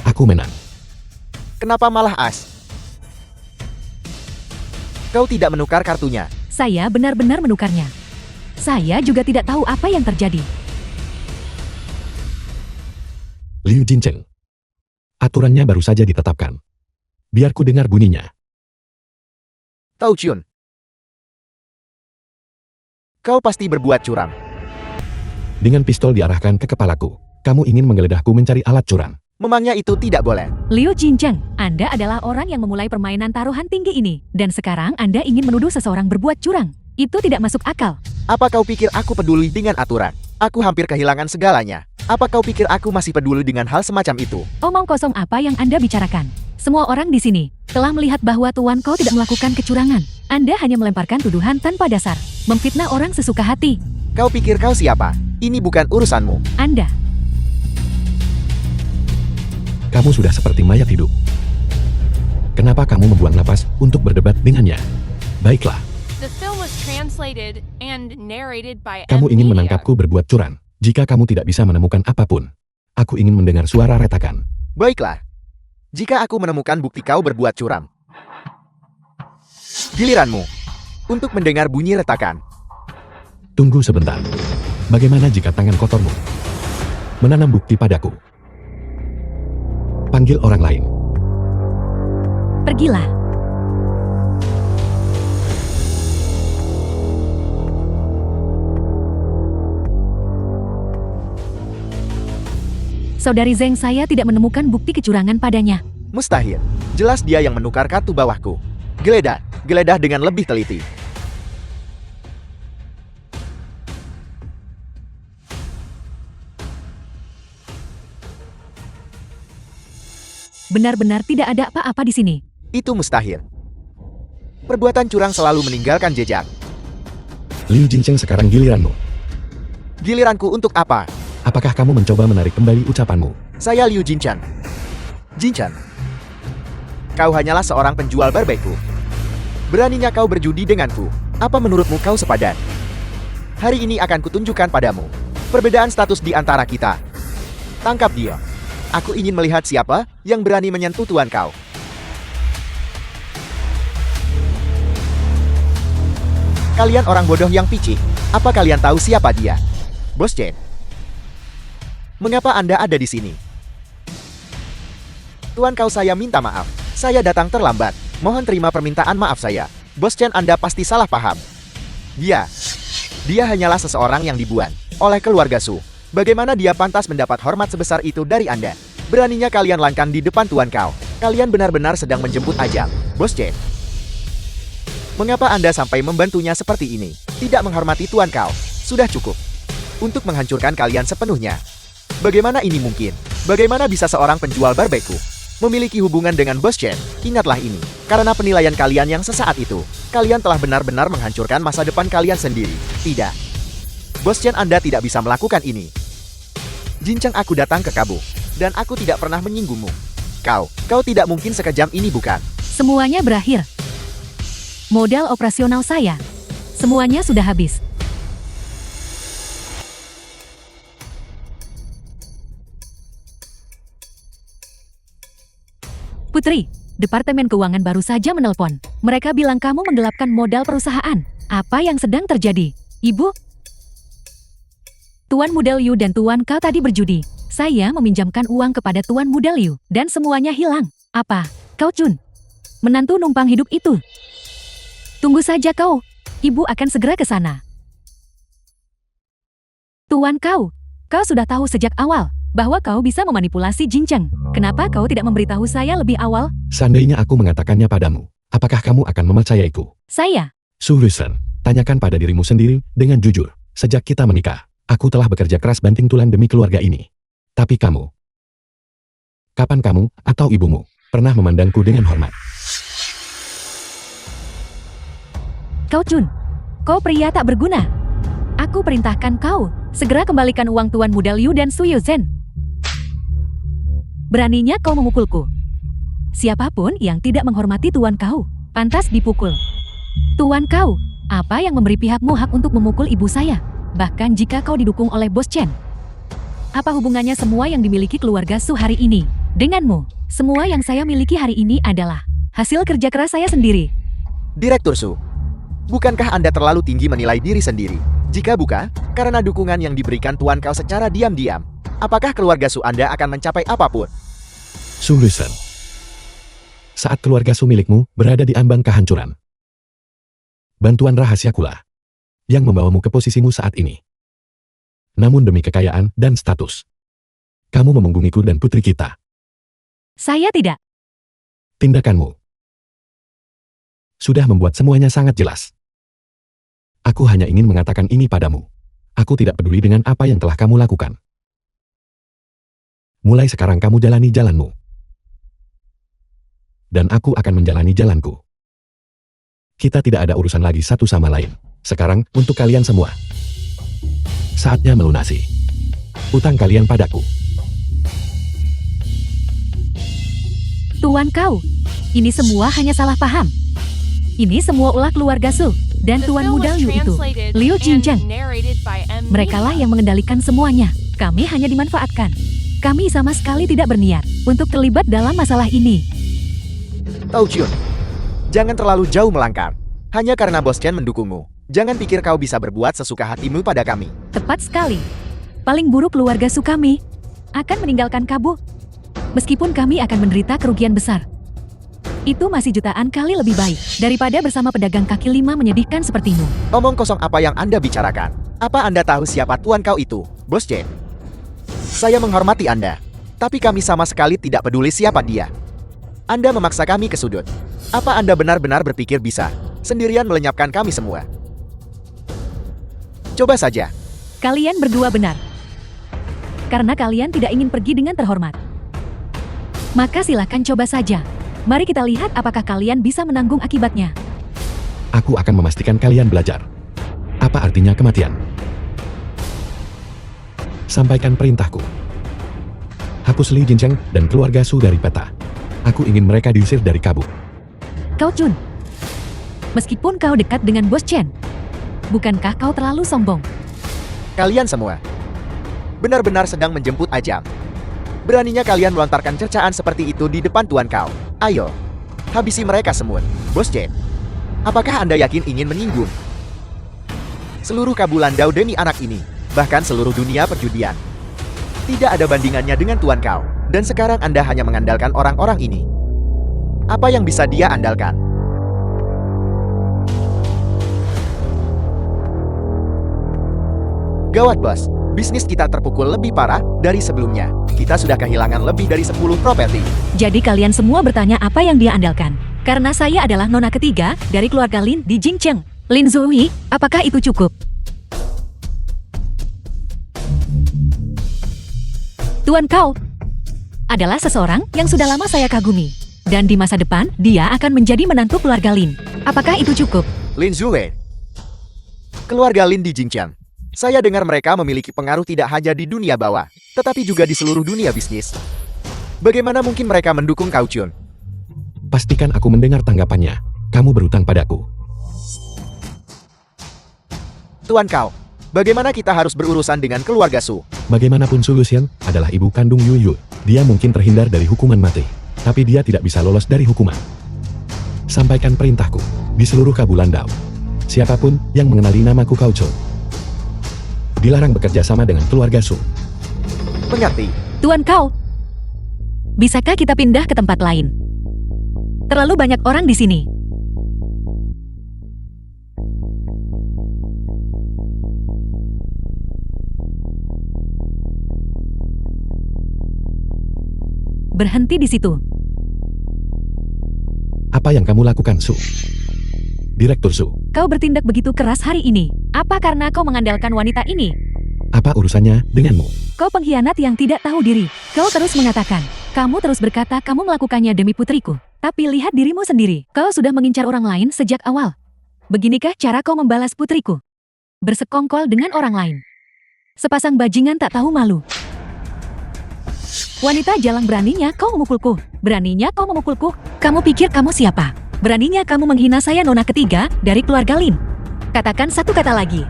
Aku menang. Kenapa malah as? Kau tidak menukar kartunya. Saya benar-benar menukarnya. Saya juga tidak tahu apa yang terjadi. Liu Jinchen. Aturannya baru saja ditetapkan. Biar ku dengar bunyinya. Tao Chun. Kau pasti berbuat curang. Dengan pistol diarahkan ke kepalaku. Kamu ingin menggeledahku mencari alat curang. Memangnya itu tidak boleh. Liu Jincheng, Anda adalah orang yang memulai permainan taruhan tinggi ini. Dan sekarang Anda ingin menuduh seseorang berbuat curang. Itu tidak masuk akal. Apa kau pikir aku peduli dengan aturan? Aku hampir kehilangan segalanya. Apa kau pikir aku masih peduli dengan hal semacam itu? Omong kosong apa yang Anda bicarakan? Semua orang di sini telah melihat bahwa tuan kau tidak melakukan kecurangan. Anda hanya melemparkan tuduhan tanpa dasar. Memfitnah orang sesuka hati. Kau pikir kau siapa? Ini bukan urusanmu. Anda. Kamu sudah seperti mayat hidup. Kenapa kamu membuang napas untuk berdebat dengannya? Baiklah, The film was translated and narrated by kamu ingin Media. menangkapku berbuat curang. Jika kamu tidak bisa menemukan apapun, aku ingin mendengar suara retakan. Baiklah. Jika aku menemukan bukti kau berbuat curang. Giliranmu. Untuk mendengar bunyi retakan. Tunggu sebentar. Bagaimana jika tangan kotormu menanam bukti padaku? Panggil orang lain. Pergilah. Saudari Zeng, saya tidak menemukan bukti kecurangan padanya. Mustahil. Jelas dia yang menukar kartu bawahku. Geledah dengan lebih teliti. Benar-benar tidak ada apa-apa di sini. Itu mustahil. Perbuatan curang selalu meninggalkan jejak. Liu Jincheng, sekarang giliranmu. Giliranku untuk apa? Apakah kamu mencoba menarik kembali ucapanmu? Saya Liu Jinchen. Jinchen. Kau hanyalah seorang penjual barbeque. Beraninya kau berjudi denganku. Apa menurutmu kau sepadan? Hari ini akan kutunjukkan padamu perbedaan status di antara kita. Tangkap dia. Aku ingin melihat siapa yang berani menyentuh tuan kau. Kalian orang bodoh yang picik. Apa kalian tahu siapa dia? Bos Chen. Mengapa Anda ada di sini? Tuan kau, saya minta maaf. Saya datang terlambat. Mohon terima permintaan maaf saya. Bos Chen, Anda pasti salah paham. Dia hanyalah seseorang yang dibuat oleh keluarga Su. Bagaimana dia pantas mendapat hormat sebesar itu dari Anda? Beraninya kalian langkang di depan tuan kau. Kalian benar-benar sedang menjemput ajal. Bos Chen. Mengapa Anda sampai membantunya seperti ini? Tidak menghormati tuan kau. Sudah cukup. Untuk menghancurkan kalian sepenuhnya. Bagaimana ini mungkin? Bagaimana bisa seorang penjual barbeque memiliki hubungan dengan Bos Chen? Ingatlah ini. Karena penilaian kalian yang sesaat itu, kalian telah benar-benar menghancurkan masa depan kalian sendiri. Tidak. Bos Chen, Anda tidak bisa melakukan ini. Jincheng, aku datang ke kamu. Dan aku tidak pernah menyinggungmu. Kau tidak mungkin sekejam ini, bukan? Semuanya berakhir. Modal operasional saya. Semuanya sudah habis. Putri, Departemen Keuangan baru saja menelpon. Mereka bilang kamu menggelapkan modal perusahaan. Apa yang sedang terjadi? Ibu? Tuan Muda Liu dan Tuan Kau tadi berjudi. Saya meminjamkan uang kepada Tuan Muda Liu dan semuanya hilang. Apa? Kau Chun? Menantu numpang hidup itu? Tunggu saja kau. Ibu akan segera ke sana. Tuan Kau sudah tahu sejak awal bahwa kau bisa memanipulasi Jincheng. Kenapa kau tidak memberitahu saya lebih awal? Seandainya aku mengatakannya padamu, apakah kamu akan mempercayaiku? Saya. Su Luisen, tanyakan pada dirimu sendiri dengan jujur. Sejak kita menikah, aku telah bekerja keras banting tulang demi keluarga ini. Tapi kamu, kapan kamu atau ibumu pernah memandangku dengan hormat? Kau Chun, kau pria tak berguna. Aku perintahkan kau segera kembalikan uang Tuan Muda Liu dan Su Yuzhen. Beraninya kau memukulku. Siapapun yang tidak menghormati Tuan Kau, pantas dipukul. Tuan Kau, apa yang memberi pihakmu hak untuk memukul ibu saya? Bahkan jika kau didukung oleh Bos Chen. Apa hubungannya semua yang dimiliki keluarga Su hari ini denganmu? Semua yang saya miliki hari ini adalah hasil kerja keras saya sendiri. Direktur Su, bukankah Anda terlalu tinggi menilai diri sendiri? Jika bukan, karena dukungan yang diberikan Tuan Kau secara diam-diam, apakah keluarga Su Anda akan mencapai apapun? Su Luisen, Saat keluarga Su milikmu berada di ambang kehancuran. Bantuan rahasia kula yang membawamu ke posisimu saat ini. Namun demi kekayaan dan status, kamu memunggungiku dan putri kita. Saya tidak. Tindakanmu sudah membuat semuanya sangat jelas. Aku hanya ingin mengatakan ini padamu. Aku tidak peduli dengan apa yang telah kamu lakukan. Mulai sekarang kamu jalani jalanmu. Dan aku akan menjalani jalanku. Kita tidak ada urusan lagi satu sama lain. Sekarang, untuk kalian semua. Saatnya melunasi utang kalian padaku. Tuan Kau, ini semua hanya salah paham. Ini semua ulah keluarga Su dan The Tuan film Muda was Liu itu, translated Liu and Jincheng. narrated by M. Merekalah yang mengendalikan semuanya. Kami hanya dimanfaatkan. Kami sama sekali tidak berniat untuk terlibat dalam masalah ini. Tao Chun, jangan terlalu jauh melangkar. Hanya karena Bos Chen mendukungmu. Jangan pikir kau bisa berbuat sesuka hatimu pada kami. Tepat sekali. Paling buruk keluarga Su kami akan meninggalkan Kabu. Meskipun kami akan menderita kerugian besar. Itu masih jutaan kali lebih baik daripada bersama pedagang kaki lima menyedihkan sepertimu. Omong kosong apa yang Anda bicarakan? Apa Anda tahu siapa tuan kau itu, Bos Chen? Saya menghormati Anda, tapi kami sama sekali tidak peduli siapa dia. Anda memaksa kami ke sudut. Apa Anda benar-benar berpikir bisa sendirian melenyapkan kami semua? Coba saja. Kalian berdua benar. Karena kalian tidak ingin pergi dengan terhormat. Maka silakan coba saja. Mari kita lihat apakah kalian bisa menanggung akibatnya. Aku akan memastikan kalian belajar. Apa artinya kematian? Sampaikan perintahku. Hapus Li Jincheng dan keluarga Su dari peta. Aku ingin mereka diusir dari Kabu. Kau Chun, meskipun kau dekat dengan Bos Chen, bukankah kau terlalu sombong? Kalian semua benar-benar sedang menjemput ajal. Beraninya kalian melontarkan cercaan seperti itu di depan tuan kau. Ayo, habisi mereka semua, Bos Chen. Apakah Anda yakin ingin menyinggung seluruh Kabulandau demi anak ini, bahkan seluruh dunia perjudian? Tidak ada bandingannya dengan tuan kau, dan sekarang Anda hanya mengandalkan orang-orang ini. Apa yang bisa dia andalkan? Gawat bos, bisnis kita terpukul lebih parah dari sebelumnya. Kita sudah kehilangan lebih dari 10 properti. Jadi kalian semua bertanya apa yang dia andalkan. Karena saya adalah nona ketiga dari keluarga Lin di Jincheng. Lin Zuyi, apakah itu cukup? Tuan Kau adalah seseorang yang sudah lama saya kagumi. Dan di masa depan, dia akan menjadi menantu keluarga Lin. Apakah itu cukup? Lin Zue, keluarga Lin di Jincheng. Saya dengar mereka memiliki pengaruh tidak hanya di dunia bawah, tetapi juga di seluruh dunia bisnis. Bagaimana mungkin mereka mendukung Kau Chun? Pastikan aku mendengar tanggapannya. Kamu berutang padaku. Tuan Kau, bagaimana kita harus berurusan dengan keluarga Su? Bagaimanapun Su Lucian adalah ibu kandung Yu Yu. Dia mungkin terhindar dari hukuman mati, tapi dia tidak bisa lolos dari hukuman. Sampaikan perintahku di seluruh Kabulandau. Siapapun yang mengenali namaku Kau Chun dilarang bekerja sama dengan keluarga Su. Mengerti? Tuan Kau, bisakah kita pindah ke tempat lain? Terlalu banyak orang di sini. Berhenti di situ. Apa yang kamu lakukan, Su? Direktur Su, Kau bertindak begitu keras hari ini. Apa karena kau mengandalkan wanita ini? apa urusannya denganmu? Kau pengkhianat yang tidak tahu diri. Kau terus mengatakan, kamu terus berkata kamu melakukannya demi putriku. Tapi lihat dirimu sendiri. Kau sudah mengincar orang lain sejak awal. Beginikah cara kau membalas putriku? Bersekongkol dengan orang lain. Sepasang bajingan tak tahu malu. Wanita jalang, beraninya kau memukulku. Beraninya kau memukulku. Kamu pikir kamu siapa? Beraninya kamu menghina saya, nona ketiga dari keluarga Lin. Katakan satu kata lagi,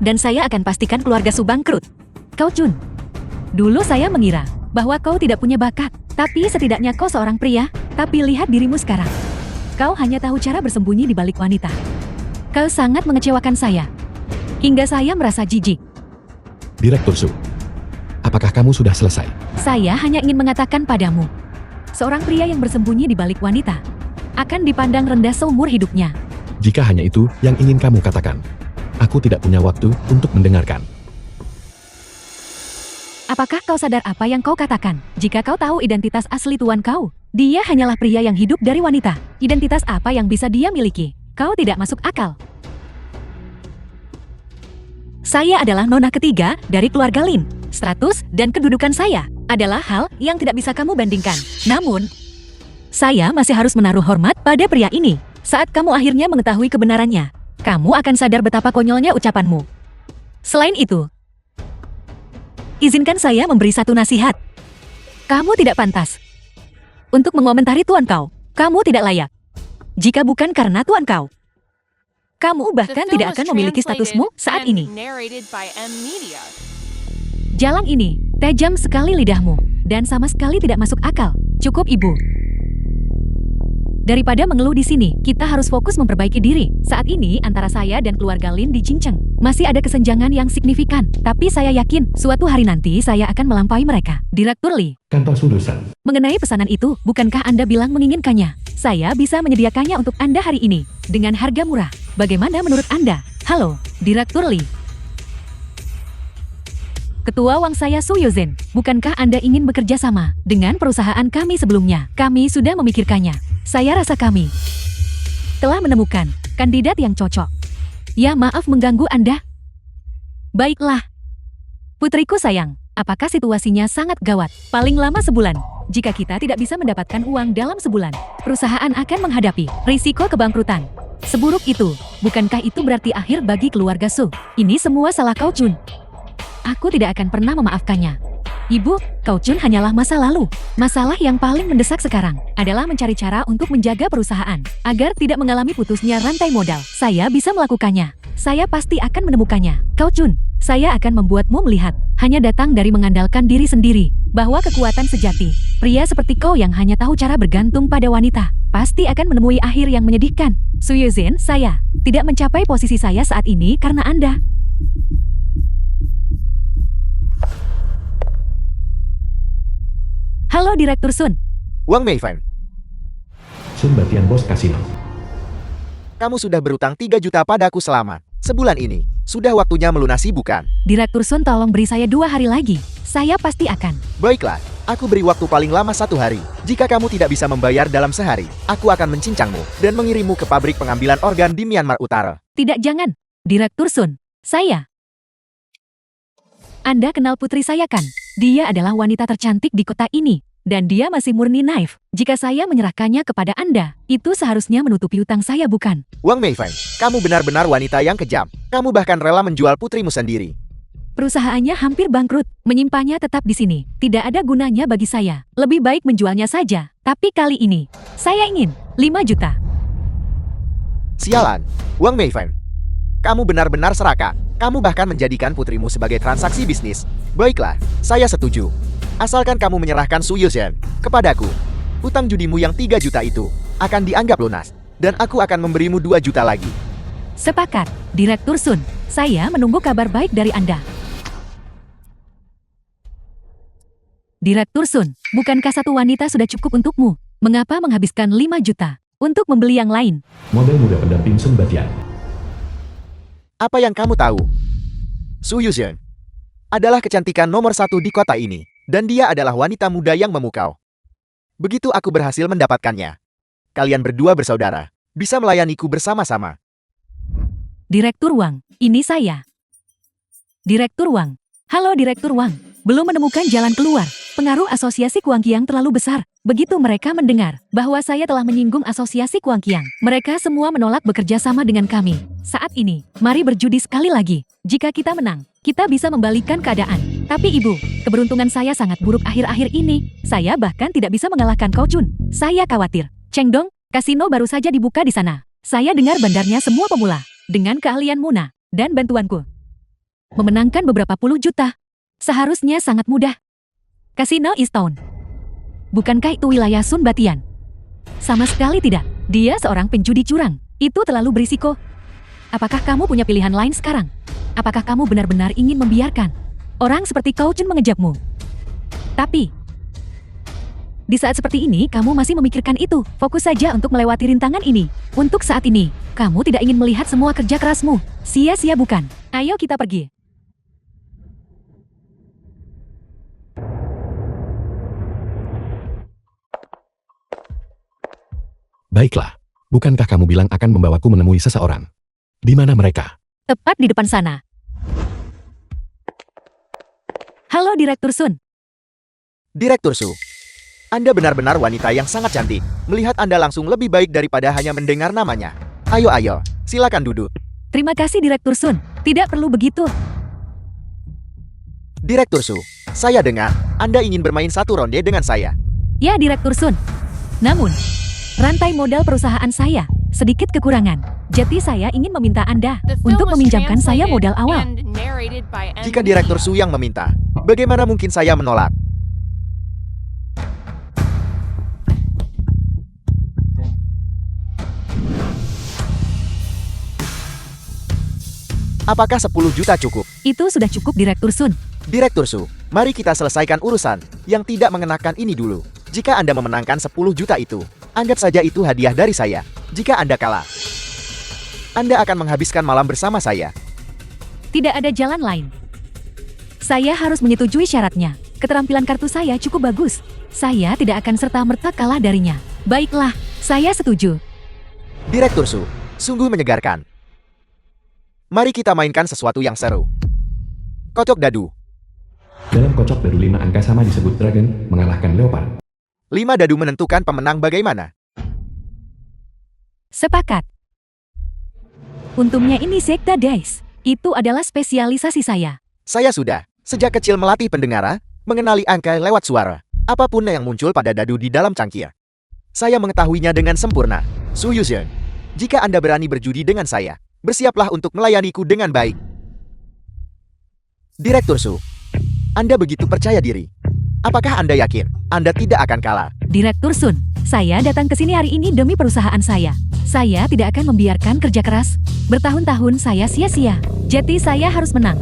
dan saya akan pastikan keluarga Su bangkrut. Kau Chun, dulu saya mengira bahwa kau tidak punya bakat, tapi setidaknya kau seorang pria. Tapi lihat dirimu sekarang. Kau hanya tahu cara bersembunyi di balik wanita. Kau sangat mengecewakan saya, hingga saya merasa jijik. Direktur Su, apakah kamu sudah selesai? Saya hanya ingin mengatakan padamu, Seorang pria yang bersembunyi di balik wanita akan dipandang rendah seumur hidupnya. Jika hanya itu yang ingin kamu katakan, aku tidak punya waktu untuk mendengarkan. Apakah kau sadar apa yang kau katakan? Jika kau tahu identitas asli tuan kau, dia hanyalah pria yang hidup dari wanita. Identitas apa yang bisa dia miliki? Kau tidak masuk akal. Saya adalah nona ketiga dari keluarga Lin. Status dan kedudukan saya adalah hal yang tidak bisa kamu bandingkan. Namun, saya masih harus menaruh hormat pada pria ini. Saat kamu akhirnya mengetahui kebenarannya, kamu akan sadar betapa konyolnya ucapanmu. Selain itu, izinkan saya memberi satu nasihat. Kamu tidak pantas untuk mengomentari tuan kau. Kamu tidak layak. Jika bukan karena tuan kau, kamu bahkan tidak akan memiliki statusmu saat ini. Jalan ini tajam sekali lidahmu dan sama sekali tidak masuk akal. Cukup, Ibu. Daripada mengeluh di sini, kita harus fokus memperbaiki diri. Saat ini antara saya dan keluarga Lin di Jincheng masih ada kesenjangan yang signifikan, tapi saya yakin suatu hari nanti saya akan melampaui mereka. Direktur Li, Kantor Sulusan. mengenai pesanan itu, bukankah Anda bilang menginginkannya? Saya bisa menyediakannya untuk Anda hari ini dengan harga murah. Bagaimana menurut Anda? Halo, Direktur Li. Ketua Wang, saya Su Yuzhen. Bukankah Anda ingin bekerja sama dengan perusahaan kami sebelumnya? Kami sudah memikirkannya. Saya rasa kami telah menemukan kandidat yang cocok. Ya, maaf mengganggu Anda. Baiklah. Putriku sayang, apakah situasinya sangat gawat? Paling lama sebulan. Jika kita tidak bisa mendapatkan uang dalam sebulan, perusahaan akan menghadapi risiko kebangkrutan. Seburuk itu, bukankah itu berarti akhir bagi keluarga Su? Ini semua salah Kau Chun. Aku tidak akan pernah memaafkannya. Ibu, Kau Chun hanyalah masa lalu. Masalah yang paling mendesak sekarang adalah mencari cara untuk menjaga perusahaan agar tidak mengalami putusnya rantai modal. Saya bisa melakukannya. Saya pasti akan menemukannya. Kau Chun, saya akan membuatmu melihat hanya datang dari mengandalkan diri sendiri, bahwa kekuatan sejati pria seperti kau yang hanya tahu cara bergantung pada wanita pasti akan menemui akhir yang menyedihkan. Su Yuzhen, saya tidak mencapai posisi saya saat ini karena Anda. Halo Direktur Sun. Wang Meifan, Sun Batian, bos kasino. kamu sudah berutang 3 juta padaku selama sebulan ini. Sudah waktunya melunasi, bukan? Direktur Sun, tolong beri saya 2 hari lagi. Saya pasti akan. Baiklah, aku beri waktu paling lama 1 hari. Jika kamu tidak bisa membayar dalam sehari, aku akan mencincangmu dan mengirimmu ke pabrik pengambilan organ di Myanmar Utara. Tidak, jangan. Direktur Sun, saya. Anda kenal putri saya kan? Dia adalah wanita tercantik di kota ini. Dan dia masih murni naif. Jika saya menyerahkannya kepada Anda, itu seharusnya menutupi utang saya, bukan? Wang Meifan, kamu benar-benar wanita yang kejam. Kamu bahkan rela menjual putrimu sendiri. Perusahaannya hampir bangkrut. Menyimpannya tetap di sini tidak ada gunanya bagi saya. Lebih baik menjualnya saja. Tapi kali ini, saya ingin 5 juta. Sialan, Wang Meifan. Kamu benar-benar serakah. Kamu bahkan menjadikan putrimu sebagai transaksi bisnis. Baiklah, saya setuju. Asalkan kamu menyerahkan Su Yuzhen kepadaku. Utang judimu yang 3 juta itu akan dianggap lunas. Dan aku akan memberimu 2 juta lagi. Sepakat, Direktur Sun. Saya menunggu kabar baik dari Anda. Direktur Sun, bukankah satu wanita sudah cukup untukmu? Mengapa menghabiskan 5 juta untuk membeli yang lain? Model muda pendamping Sun Batian. Apa yang kamu tahu? Su Yuzhen adalah kecantikan nomor 1 di kota ini. Dan dia adalah wanita muda yang memukau. Begitu aku berhasil mendapatkannya, kalian berdua bersaudara, bisa melayaniku bersama-sama. Direktur Wang, ini saya. Direktur Wang. Halo Direktur Wang. Belum menemukan jalan keluar. Pengaruh asosiasi Kuangqiang terlalu besar. Begitu mereka mendengar bahwa saya telah menyinggung asosiasi Kuangqiang, mereka semua menolak bekerja sama dengan kami. Saat ini, mari berjudi sekali lagi. Jika kita menang, kita bisa membalikan keadaan. Tapi Ibu, keberuntungan saya sangat buruk akhir-akhir ini. Saya bahkan tidak bisa mengalahkan Kau Chun. Saya khawatir. Chengdong, kasino baru saja dibuka di sana. Saya dengar bandarnya semua pemula. Dengan keahlian Muna dan bantuanku, memenangkan beberapa puluh juta. Seharusnya sangat mudah. Kasino East Town. Bukankah itu wilayah Sun Batian? Sama sekali tidak. Dia seorang penjudi curang. Itu terlalu berisiko. Apakah kamu punya pilihan lain sekarang? Apakah kamu benar-benar ingin membiarkan orang seperti Kau Chun mengejakmu? Tapi, Di saat seperti ini, kamu masih memikirkan itu. Fokus saja untuk melewati rintangan ini. Untuk saat ini, kamu tidak ingin melihat semua kerja kerasmu. Sia-sia bukan? Ayo kita pergi. Baiklah, bukankah kamu bilang akan membawaku menemui seseorang? Di mana mereka? Tepat di depan sana. Halo Direktur Sun. Direktur Su, Anda benar-benar wanita yang sangat cantik. Melihat Anda langsung lebih baik daripada hanya mendengar namanya. Ayo, silakan duduk. Terima kasih Direktur Sun. Tidak perlu begitu. Direktur Su, saya dengar Anda ingin bermain satu ronde dengan saya. Ya Direktur Sun. Namun, rantai modal perusahaan saya sedikit kekurangan. Jadi saya ingin meminta Anda The film untuk was meminjamkan saya translated modal awal. and narrated by M. Jika Direktur Su yang meminta, bagaimana mungkin saya menolak? Apakah 10 juta cukup? Itu sudah cukup Direktur Sun. Direktur Su, mari kita selesaikan urusan yang tidak mengenakan ini dulu. Jika Anda memenangkan 10 juta itu, anggap saja itu hadiah dari saya. Jika Anda kalah, Anda akan menghabiskan malam bersama saya. Tidak ada jalan lain. Saya harus menyetujui syaratnya. Keterampilan kartu saya cukup bagus. Saya tidak akan serta-merta kalah darinya. Baiklah, saya setuju. Direktur Su, sungguh menyegarkan. Mari kita mainkan sesuatu yang seru. Kocok dadu. Dalam kocok dadu 5 angka sama disebut dragon, mengalahkan leopard. 5 dadu menentukan pemenang bagaimana? Sepakat. Untungnya ini Sekta Dice. Itu adalah spesialisasi saya. Saya sudah, sejak kecil melatih pendengaran, mengenali angka lewat suara. Apapun yang muncul pada dadu di dalam cangkir. Saya mengetahuinya dengan sempurna. Su Yuzhen, jika Anda berani berjudi dengan saya, bersiaplah untuk melayaniku dengan baik. Direktur Su, Anda begitu percaya diri. Apakah Anda yakin Anda tidak akan kalah? Direktur Sun, saya datang ke sini hari ini demi perusahaan saya. Saya tidak akan membiarkan kerja keras. Bertahun-tahun saya sia-sia. Jadi saya harus menang.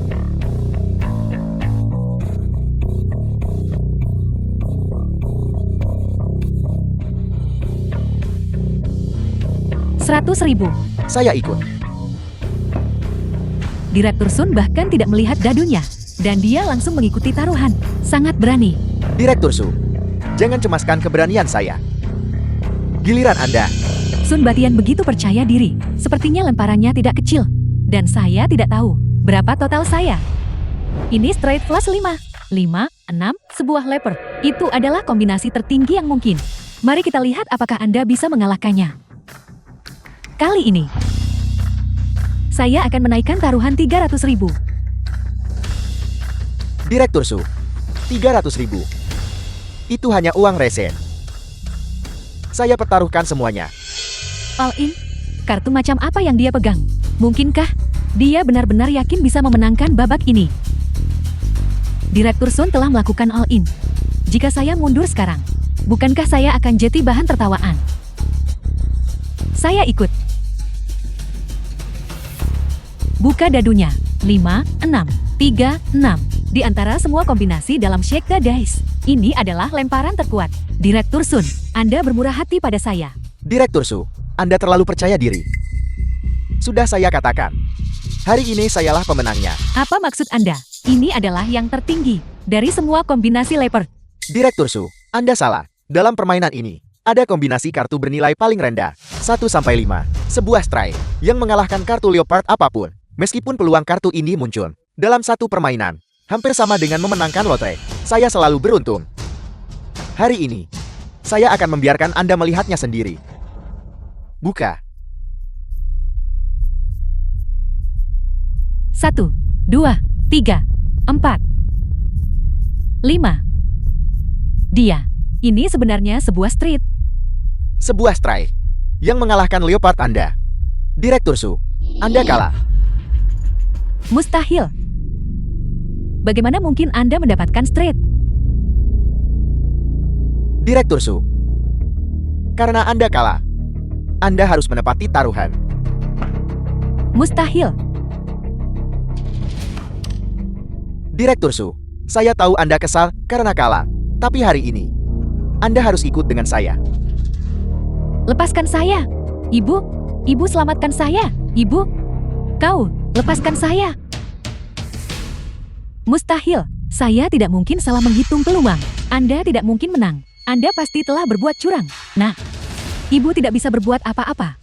Rp100.000. Saya ikut. Direktur Sun bahkan tidak melihat dadunya. Dan dia langsung mengikuti taruhan. Sangat berani. Direktur Su, jangan cemaskan keberanian saya. Giliran Anda. Sun Batian begitu percaya diri. Sepertinya lemparannya tidak kecil. Dan saya tidak tahu berapa total saya. Ini straight flush 5. 5, 6, sebuah leopard. Itu adalah kombinasi tertinggi yang mungkin. Mari kita lihat apakah Anda bisa mengalahkannya. Kali ini, saya akan menaikkan taruhan 300.000. Direktur Su, 300.000. Itu hanya uang resen. Saya pertaruhkan semuanya. All in? Kartu macam apa yang dia pegang? Mungkinkah dia benar-benar yakin bisa memenangkan babak ini? Direktur Sun telah melakukan all in. Jika saya mundur sekarang, bukankah saya akan jadi bahan tertawaan? Saya ikut. Buka dadunya. 5, 6, 3, 6. Di antara semua kombinasi dalam Sekta Dice, ini adalah lemparan terkuat. Direktur Sun, Anda bermurah hati pada saya. Direktur Su, Anda terlalu percaya diri. Sudah saya katakan, hari ini sayalah pemenangnya. Apa maksud Anda? Ini adalah yang tertinggi dari semua kombinasi leopard. Direktur Su, Anda salah. Dalam permainan ini, ada kombinasi kartu bernilai paling rendah, 1-5, sebuah strike, yang mengalahkan kartu leopard apapun. Meskipun peluang kartu ini muncul dalam satu permainan, hampir sama dengan memenangkan lotre, saya selalu beruntung. Hari ini, saya akan membiarkan Anda melihatnya sendiri. Buka. 1, 2, 3, 4, 5. Dia. Ini sebenarnya sebuah street. Sebuah strike yang mengalahkan leopard Anda. Direktur Su, Anda kalah. Mustahil. Bagaimana mungkin Anda mendapatkan straight? Direktur Su, karena Anda kalah, Anda harus menepati taruhan. Mustahil. Direktur Su, saya tahu Anda kesal karena kalah, tapi hari ini, Anda harus ikut dengan saya. Lepaskan saya. Ibu selamatkan saya. Ibu, kau, lepaskan saya. Mustahil. Saya tidak mungkin salah menghitung peluang. Anda tidak mungkin menang. Anda pasti telah berbuat curang. Nah, ibu tidak bisa berbuat apa-apa.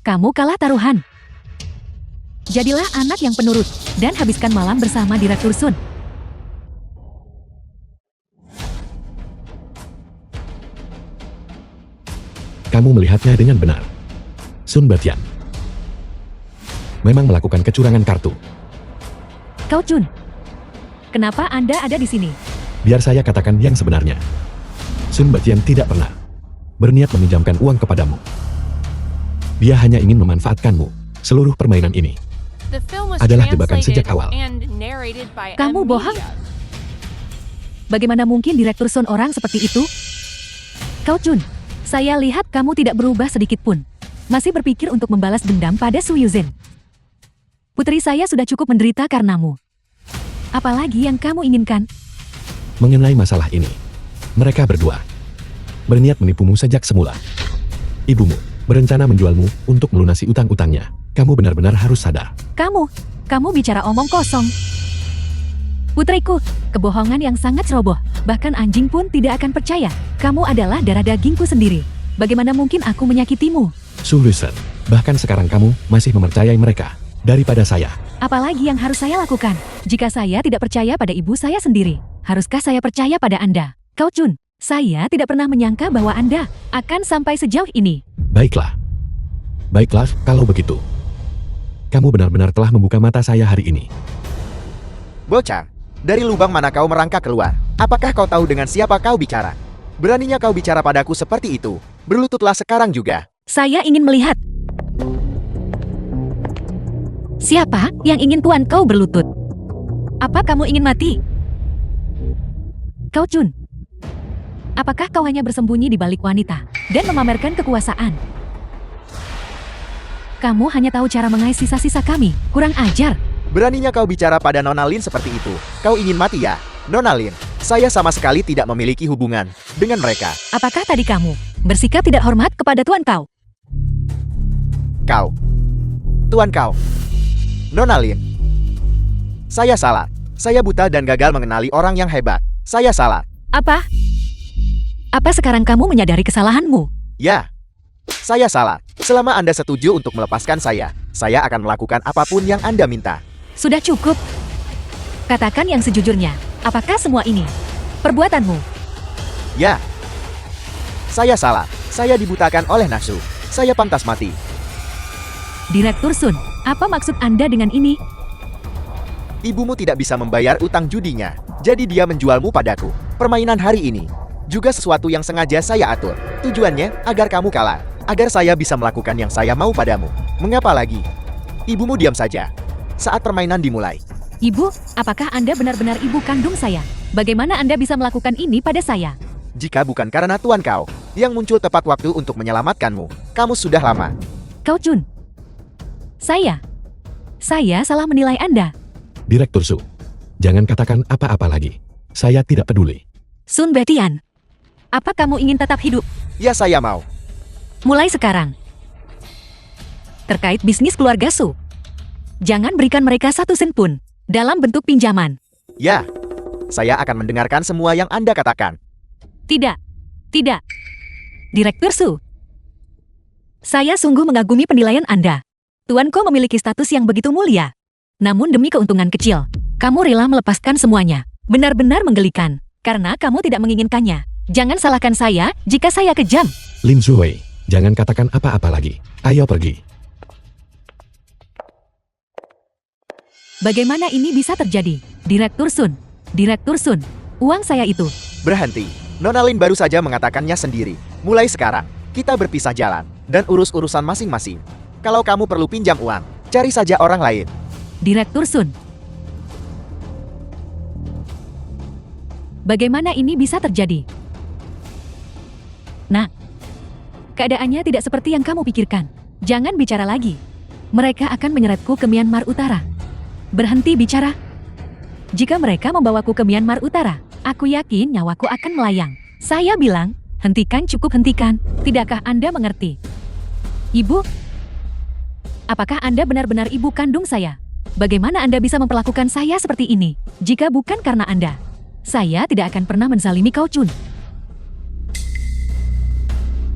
Kamu kalah taruhan. Jadilah anak yang penurut dan habiskan malam bersama Direktur Sun. Kamu melihatnya dengan benar. Sun Batian memang melakukan kecurangan kartu. Kau Chun, kenapa Anda ada di sini? Biar saya katakan yang sebenarnya. Sun Batian tidak pernah berniat meminjamkan uang kepadamu. Dia hanya ingin memanfaatkanmu. Seluruh permainan ini The film was adalah jebakan translated sejak awal. and narrated by Kamu M. bohong. Media. Bagaimana mungkin Direktur Sun orang seperti itu? Kau Chun, saya lihat kamu tidak berubah sedikit pun. Masih berpikir untuk membalas dendam pada Su Yuzhen. Putri saya sudah cukup menderita karenamu. Apalagi yang kamu inginkan? Mengenai masalah ini, mereka berdua berniat menipumu sejak semula. Ibumu berencana menjualmu untuk melunasi utang-utangnya. Kamu benar-benar harus sadar. Kamu bicara omong kosong. Putriku, kebohongan yang sangat ceroboh. Bahkan anjing pun tidak akan percaya. Kamu adalah darah dagingku sendiri. Bagaimana mungkin aku menyakitimu? Su Luzhen, bahkan sekarang kamu masih mempercayai mereka daripada saya. Apalagi yang harus saya lakukan? Jika saya tidak percaya pada ibu saya sendiri, haruskah saya percaya pada Anda? Kau Chun, saya tidak pernah menyangka bahwa Anda akan sampai sejauh ini. Baiklah. Baiklah, kalau begitu. Kamu benar-benar telah membuka mata saya hari ini. Bocah, dari lubang mana kau merangkak keluar? Apakah kau tahu dengan siapa kau bicara? Beraninya kau bicara padaku seperti itu. Berlututlah sekarang juga. Saya ingin melihat. Siapa yang ingin tuan kau berlutut? Apa kamu ingin mati? Kau Chun, apakah kau hanya bersembunyi di balik wanita dan memamerkan kekuasaan? Kamu hanya tahu cara mengais sisa-sisa kami. Kurang ajar. Beraninya kau bicara pada Nona Lin seperti itu. Kau ingin mati ya? Nona Lin, saya sama sekali tidak memiliki hubungan dengan mereka. Apakah tadi kamu bersikap tidak hormat kepada tuan kau? Kau. Tuan kau. Nona Lin. Saya salah. Saya buta dan gagal mengenali orang yang hebat. Saya salah. Apa? Apa sekarang kamu menyadari kesalahanmu? Ya. Saya salah. Selama Anda setuju untuk melepaskan saya akan melakukan apapun yang Anda minta. Sudah cukup. Katakan yang sejujurnya. Apakah semua ini perbuatanmu? Ya. Saya salah. Saya dibutakan oleh nafsu. Saya pantas mati. Direktur Sun, apa maksud Anda dengan ini? Ibumu tidak bisa membayar utang judinya. Jadi dia menjualmu padaku. Permainan hari ini juga sesuatu yang sengaja saya atur. Tujuannya agar kamu kalah. Agar saya bisa melakukan yang saya mau padamu. Mengapa lagi? Ibumu diam saja saat permainan dimulai. Ibu, apakah Anda benar-benar ibu kandung saya? Bagaimana Anda bisa melakukan ini pada saya? Jika bukan karena tuan kau yang muncul tepat waktu untuk menyelamatkanmu, kamu sudah lama. Kau Chun. Saya salah menilai Anda. Direktur Su, jangan katakan apa-apa lagi. Saya tidak peduli. Sun Batian, apa kamu ingin tetap hidup? Ya saya mau. Mulai sekarang. Terkait bisnis keluarga Su, jangan berikan mereka 1 sen pun dalam bentuk pinjaman. Ya. Saya akan mendengarkan semua yang Anda katakan. Tidak. Direktur Su, saya sungguh mengagumi penilaian Anda. Tuanku memiliki status yang begitu mulia. Namun demi keuntungan kecil, kamu rela melepaskan semuanya. Benar-benar menggelikan, karena kamu tidak menginginkannya. Jangan salahkan saya jika saya kejam. Lin Zuwei, jangan katakan apa-apa lagi. Ayo pergi. Bagaimana ini bisa terjadi? Direktur Sun, uang saya itu. Berhenti. Nona Lin baru saja mengatakannya sendiri. Mulai sekarang, kita berpisah jalan dan urus urusan masing-masing. Kalau kamu perlu pinjam uang, cari saja orang lain. Direktur Sun, bagaimana ini bisa terjadi? Nah, keadaannya tidak seperti yang kamu pikirkan. Jangan bicara lagi. Mereka akan menyeretku ke Myanmar Utara. Berhenti bicara. Jika mereka membawaku ke Myanmar Utara, aku yakin nyawaku akan melayang. Saya bilang, Hentikan, cukup hentikan. Tidakkah Anda mengerti? Ibu? Apakah Anda benar-benar ibu kandung saya? Bagaimana Anda bisa memperlakukan saya seperti ini? Jika bukan karena Anda, saya tidak akan pernah menzalimi kau, Chun.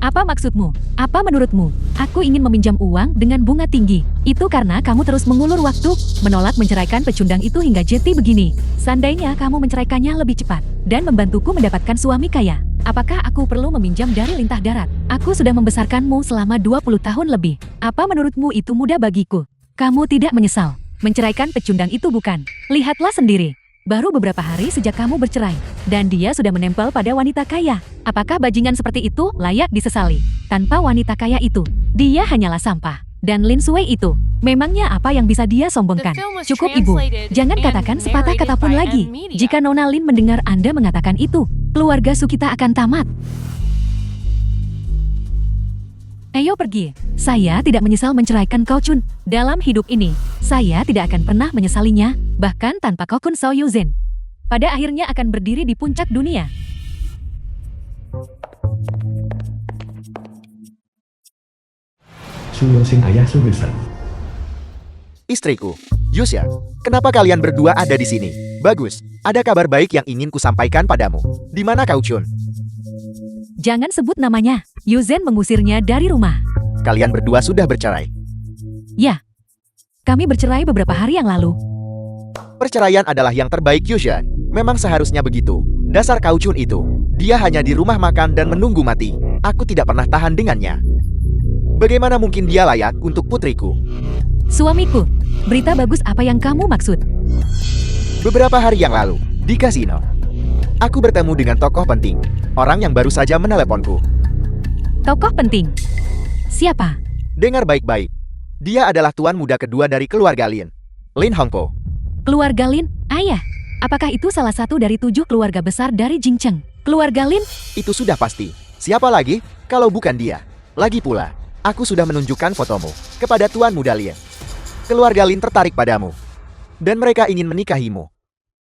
Apa maksudmu? Apa menurutmu? Aku ingin meminjam uang dengan bunga tinggi. Itu karena kamu terus mengulur waktu, menolak menceraikan pecundang itu hingga jeti begini. Seandainya kamu menceraikannya lebih cepat dan membantuku mendapatkan suami kaya, apakah aku perlu meminjam dari lintah darat? Aku sudah membesarkanmu selama 20 tahun lebih. Apa menurutmu itu mudah bagiku? Kamu tidak menyesal menceraikan pecundang itu, bukan? Lihatlah sendiri. Baru beberapa hari sejak kamu bercerai, dan dia sudah menempel pada wanita kaya. Apakah bajingan seperti itu layak disesali? Tanpa wanita kaya itu, dia hanyalah sampah. Dan Lin Sui itu, memangnya apa yang bisa dia sombongkan? Cukup, Ibu. Jangan katakan sepatah kata pun lagi. Jika Nona Lin mendengar Anda mengatakan itu, keluarga Su kita akan tamat. Ayo pergi. Saya tidak menyesal menceraikan kau, Chun. Dalam hidup ini, saya tidak akan pernah menyesalinya, bahkan tanpa kau Kun So Yuzhen. Pada akhirnya akan berdiri di puncak dunia. Su Yongxing ayah Su Wilson. Istriku, Yusya, kenapa kalian berdua ada di sini? Bagus, ada kabar baik yang ingin kusampaikan padamu. Di mana kau, Chun? Jangan sebut namanya. Yuzhen mengusirnya dari rumah. Kalian berdua sudah bercerai. Ya, kami bercerai beberapa hari yang lalu. Perceraian adalah yang terbaik, Yusya. Memang seharusnya begitu. Dasar kau Chun itu. Dia hanya di rumah makan dan menunggu mati. Aku tidak pernah tahan dengannya. Bagaimana mungkin dia layak untuk putriku? Suamiku, berita bagus apa yang kamu maksud? Beberapa hari yang lalu, di kasino, aku bertemu dengan tokoh penting. Orang yang baru saja meneleponku. Tokoh penting? Siapa? Dengar baik-baik. Dia adalah tuan muda kedua dari keluarga Lin. Lin Hongpo. Keluarga Lin? Ayah, apakah itu salah satu dari 7 keluarga besar dari Jingcheng? Keluarga Lin? Itu sudah pasti. Siapa lagi kalau bukan dia? Lagi pula, aku sudah menunjukkan fotomu kepada tuan muda Lin. Keluarga Lin tertarik padamu. Dan mereka ingin menikahimu.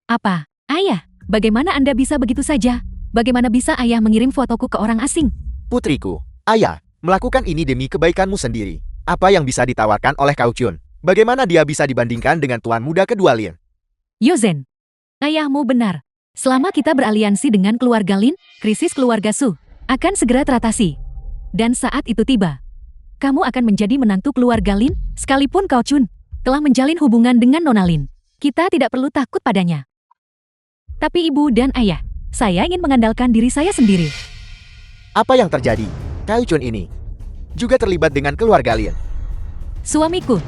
Apa? Ayah, bagaimana Anda bisa begitu saja? Bagaimana bisa ayah mengirim fotoku ke orang asing? Putriku, ayah, melakukan ini demi kebaikanmu sendiri. Apa yang bisa ditawarkan oleh kau Chun? Bagaimana dia bisa dibandingkan dengan tuan muda kedua Lin? Yuzhen, ayahmu benar. Selama kita beraliansi dengan keluarga Lin, krisis keluarga Su akan segera teratasi. Dan saat itu tiba, kamu akan menjadi menantu keluarga Lin, sekalipun kau Chun telah menjalin hubungan dengan Nona Lin. Kita tidak perlu takut padanya. Tapi ibu dan ayah, saya ingin mengandalkan diri saya sendiri. Apa yang terjadi? Kau Chun ini juga terlibat dengan keluarga Lin. Suamiku,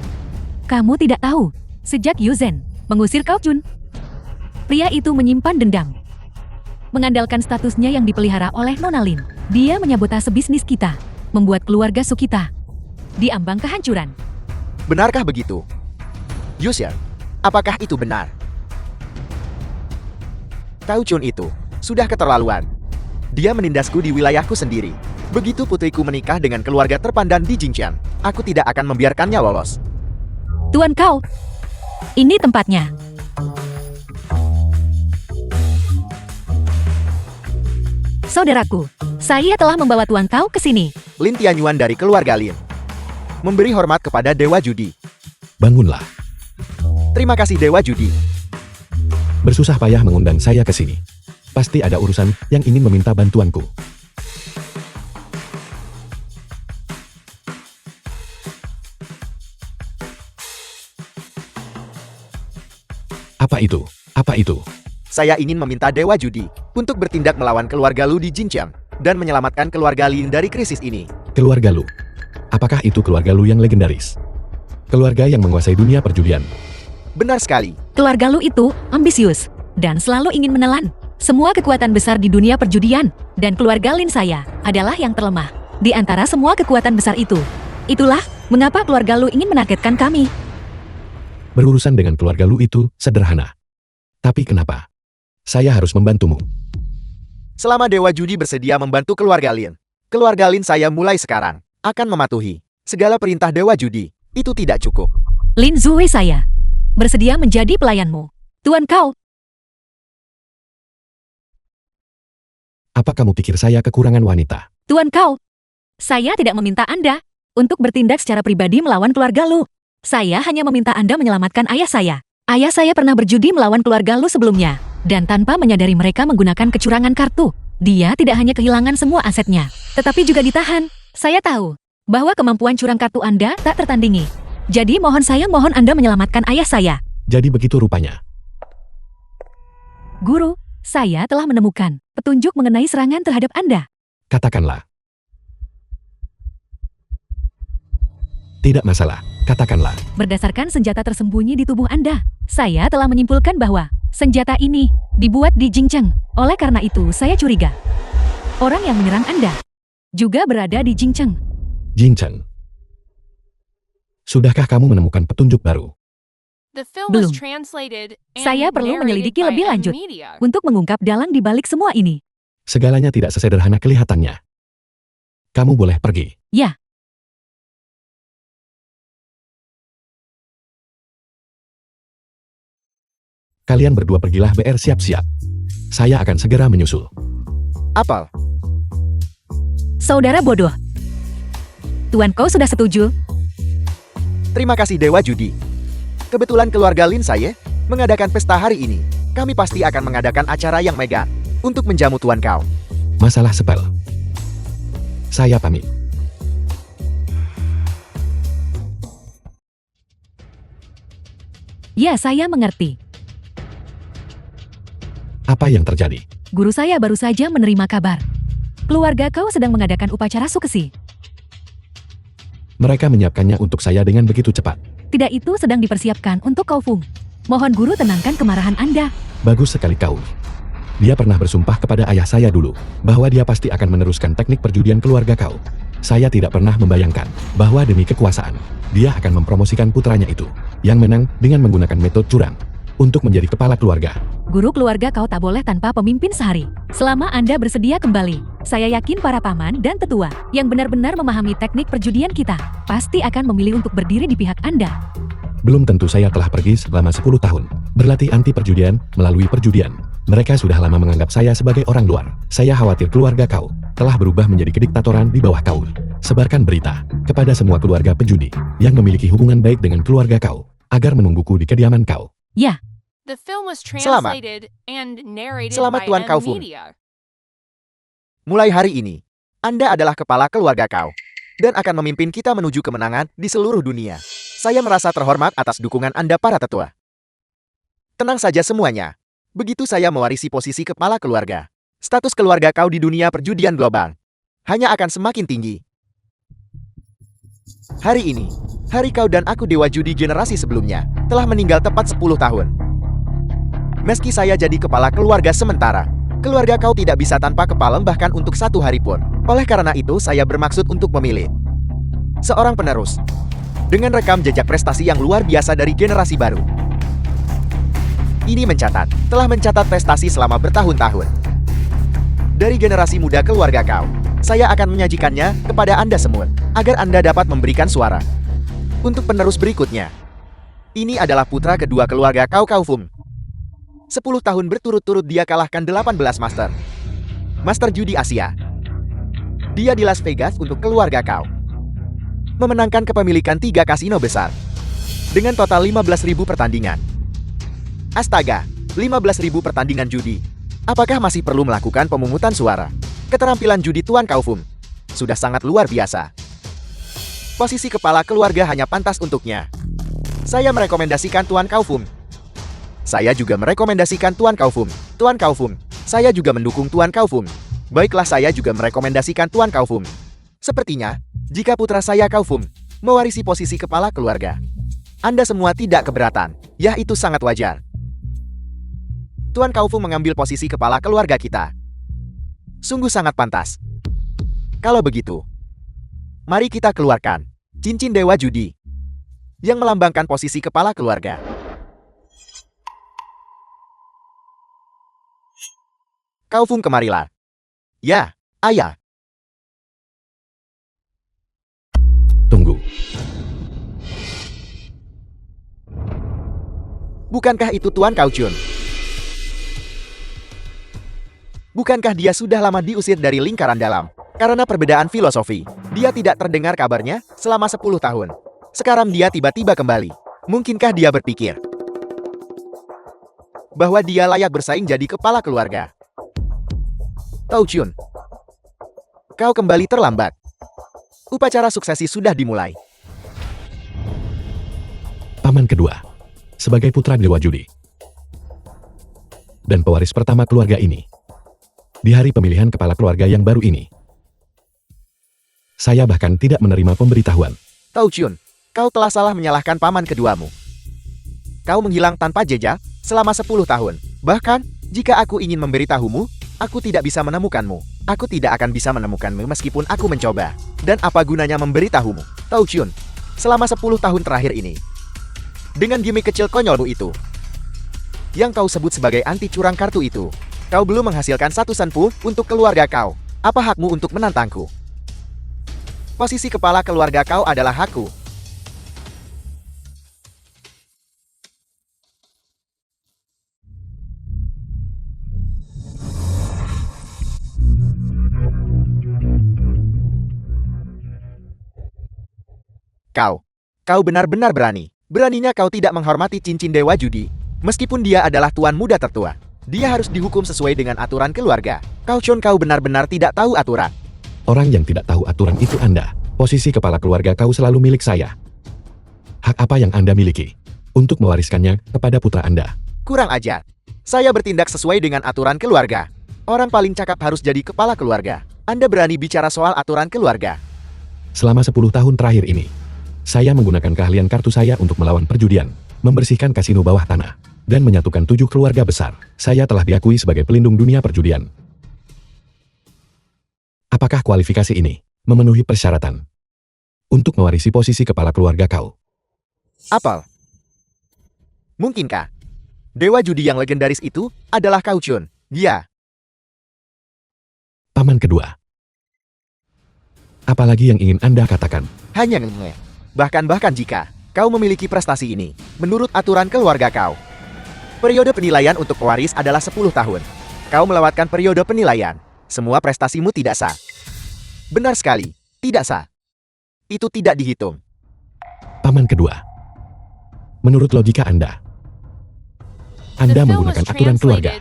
kamu tidak tahu, sejak Yuzhen mengusir kau Chun, pria itu menyimpan dendam. Mengandalkan statusnya yang dipelihara oleh Nona Lin, dia menyabotase bisnis kita, membuat keluarga Su kita diambang kehancuran. Benarkah begitu? Yusya, apakah itu benar? Kau Chun itu sudah keterlaluan. Dia menindasku di wilayahku sendiri. Begitu putriku menikah dengan keluarga terpandang di Jingcheng, aku tidak akan membiarkannya lolos. Tuan kau, ini tempatnya. Saudaraku, saya telah membawa tuan kau ke sini. Lin Tianyuan dari keluarga Lin. Memberi hormat kepada Dewa Judi. Bangunlah. Terima kasih Dewa Judi. Bersusah payah mengundang saya ke sini. Pasti ada urusan yang ingin meminta bantuanku. Apa itu? Apa itu? Saya ingin meminta Dewa Judi untuk bertindak melawan keluarga Lu di Jingcheng dan menyelamatkan keluarga Lin dari krisis ini. Keluarga Lu? Apakah itu keluarga Lu yang legendaris? Keluarga yang menguasai dunia perjudian? Benar sekali. Keluarga Lu itu ambisius dan selalu ingin menelan semua kekuatan besar di dunia perjudian, dan keluarga Lin saya adalah yang terlemah di antara semua kekuatan besar itu. Itulah mengapa keluarga Lu ingin menargetkan kami. Berurusan dengan keluarga Lu itu sederhana. Tapi kenapa saya harus membantumu? Selama Dewa Judi bersedia membantu keluarga Lin saya mulai sekarang akan mematuhi segala perintah Dewa Judi. Itu tidak cukup. Lin Zui saya bersedia menjadi pelayanmu. Tuan kau. Apa kamu pikir saya kekurangan wanita? Tuan Kau, saya tidak meminta Anda untuk bertindak secara pribadi melawan keluarga Lu. Saya hanya meminta Anda menyelamatkan ayah saya. Ayah saya pernah berjudi melawan keluarga Lu sebelumnya, dan tanpa menyadari mereka menggunakan kecurangan kartu. Dia tidak hanya kehilangan semua asetnya, tetapi juga ditahan. Saya tahu bahwa kemampuan curang kartu Anda tak tertandingi. Jadi mohon Anda menyelamatkan ayah saya. Jadi begitu rupanya. Guru, saya telah menemukan petunjuk mengenai serangan terhadap Anda. Katakanlah. Tidak masalah, katakanlah. Berdasarkan senjata tersembunyi di tubuh Anda, saya telah menyimpulkan bahwa senjata ini dibuat di Jingcheng. Oleh karena itu, saya curiga orang yang menyerang Anda juga berada di Jingcheng. Jingcheng. Sudahkah kamu menemukan petunjuk baru? The film Belum. was translated and Saya perlu narrated menyelidiki by lebih M lanjut Media. untuk mengungkap dalang di balik semua ini. Segalanya tidak sesederhana kelihatannya. Kamu boleh pergi. Ya, Kalian berdua pergilah BR siap-siap. Saya akan segera menyusul. Apel, saudara bodoh. Tuan Kau sudah setuju? terima kasih Dewa Judi. Kebetulan keluarga Lin saya mengadakan pesta hari ini. Kami pasti akan mengadakan acara yang megah untuk menjamu Tuan Kau. Masalah sepel. Saya pamit. Ya, saya mengerti. Apa yang terjadi? Guru saya baru saja menerima kabar. Keluarga Kau sedang mengadakan upacara sukesi. Mereka menyiapkannya untuk saya dengan begitu cepat. Tidak, itu sedang dipersiapkan untuk Kau Fung. Mohon guru tenangkan kemarahan Anda. Bagus sekali kau. Dia pernah bersumpah kepada ayah saya dulu, bahwa dia pasti akan meneruskan teknik perjudian keluarga kau. Saya tidak pernah membayangkan, bahwa demi kekuasaan, dia akan mempromosikan putranya itu, yang menang dengan menggunakan metode curang, untuk menjadi kepala keluarga. Guru, keluarga Kau tak boleh tanpa pemimpin sehari. Selama Anda bersedia kembali, saya yakin para paman dan tetua yang benar-benar memahami teknik perjudian kita, pasti akan memilih untuk berdiri di pihak Anda. Belum tentu saya telah pergi selama 10 tahun, berlatih anti perjudian, melalui perjudian. Mereka sudah lama menganggap saya sebagai orang luar. Saya khawatir keluarga kau telah berubah menjadi kediktatoran di bawah kau. Sebarkan berita kepada semua keluarga penjudi yang memiliki hubungan baik dengan keluarga kau, agar menungguku di kediaman kau. Ya, The film was Selamat. translated and narrated Selamat by Tuan M Kau Fung. Media. Mulai hari ini, Anda adalah kepala keluarga kau dan akan memimpin kita menuju kemenangan di seluruh dunia. Saya merasa terhormat atas dukungan Anda para tetua. Tenang saja semuanya. Begitu saya mewarisi posisi kepala keluarga, status keluarga kau di dunia perjudian global hanya akan semakin tinggi. Hari ini, hari kau dan aku Dewa Judi generasi sebelumnya telah meninggal tepat 10 tahun. Meski saya jadi kepala keluarga sementara, keluarga kau tidak bisa tanpa kepala bahkan untuk 1 hari pun. Oleh karena itu saya bermaksud untuk memilih seorang penerus dengan rekam jejak prestasi yang luar biasa dari generasi baru. Ini telah mencatat prestasi selama bertahun-tahun. Dari generasi muda keluarga kau, saya akan menyajikannya kepada Anda semua, agar Anda dapat memberikan suara untuk penerus berikutnya. Ini adalah putra kedua keluarga kau, Kau Fung. 10 tahun berturut-turut dia kalahkan 18 Master Judi Asia. Dia di Las Vegas untuk keluarga kau, memenangkan kepemilikan 3 kasino besar dengan total 15.000 pertandingan. Astaga, 15.000 pertandingan judi. Apakah masih perlu melakukan pemungutan suara? Keterampilan judi Tuan Kau Fung sudah sangat luar biasa. Posisi kepala keluarga hanya pantas untuknya. Saya merekomendasikan Tuan Kau Fung. Saya juga merekomendasikan Tuan Kau Fung. Tuan Kau Fung, saya juga mendukung Tuan Kau Fung. Baiklah, saya juga merekomendasikan Tuan Kau Fung. Sepertinya, jika putra saya Kau Fung mewarisi posisi kepala keluarga, Anda semua tidak keberatan. Ya, itu sangat wajar. Tuan Kau Fung mengambil posisi kepala keluarga kita. Sungguh sangat pantas. Kalau begitu, mari kita keluarkan cincin Dewa Judi yang melambangkan posisi kepala keluarga. Kau Fung, kemarilah. Ya, ayah. Tunggu. Bukankah itu Tuan Kau Chun? Bukankah dia sudah lama diusir dari lingkaran dalam? Karena perbedaan filosofi, dia tidak terdengar kabarnya selama 10 tahun. Sekarang dia tiba-tiba kembali. Mungkinkah dia berpikir bahwa dia layak bersaing jadi kepala keluarga? Tao Chun, kau kembali terlambat. Upacara suksesi sudah dimulai. Paman kedua, sebagai putra Dewa Judi dan pewaris pertama keluarga ini, di hari pemilihan kepala keluarga yang baru ini, saya bahkan tidak menerima pemberitahuan. Tao Chun, kau telah salah menyalahkan paman keduamu. Kau menghilang tanpa jejak selama 10 tahun. Bahkan, jika aku ingin memberitahumu, aku tidak bisa menemukanmu. Aku tidak akan bisa menemukanmu meskipun aku mencoba. Dan apa gunanya memberitahumu? Tao Chun, selama 10 tahun terakhir ini, dengan gimmick kecil konyolmu itu, yang kau sebut sebagai anti curang kartu itu, kau belum menghasilkan satu senpu untuk keluarga kau. Apa hakmu untuk menantangku? Posisi kepala keluarga kau adalah hakku. Kau benar-benar berani. Beraninya kau tidak menghormati cincin Dewa Judi. Meskipun dia adalah tuan muda tertua, dia harus dihukum sesuai dengan aturan keluarga. Tao Chun, kau benar-benar tidak tahu aturan. Orang yang tidak tahu aturan itu Anda. Posisi kepala keluarga kau selalu milik saya. Hak apa yang Anda miliki untuk mewariskannya kepada putra Anda? Kurang ajar. Saya bertindak sesuai dengan aturan keluarga. Orang paling cakap harus jadi kepala keluarga. Anda berani bicara soal aturan keluarga? Selama 10 tahun terakhir ini, saya menggunakan keahlian kartu saya untuk melawan perjudian, membersihkan kasino bawah tanah, dan menyatukan 7 keluarga besar. Saya telah diakui sebagai pelindung dunia perjudian. Apakah kualifikasi ini memenuhi persyaratan untuk mewarisi posisi kepala keluarga kau? Apel. Mungkinkah Dewa Judi yang legendaris itu adalah Tao Chun? Dia. Paman kedua. Apalagi yang ingin Anda katakan? Hanya nge. Bahkan jika kau memiliki prestasi ini, menurut aturan keluarga kau, periode penilaian untuk pewaris adalah 10 tahun. Kau melewatkan periode penilaian. Semua prestasimu tidak sah. Benar sekali, tidak sah. Itu tidak dihitung. Paman kedua. Menurut logika Anda menggunakan aturan keluarga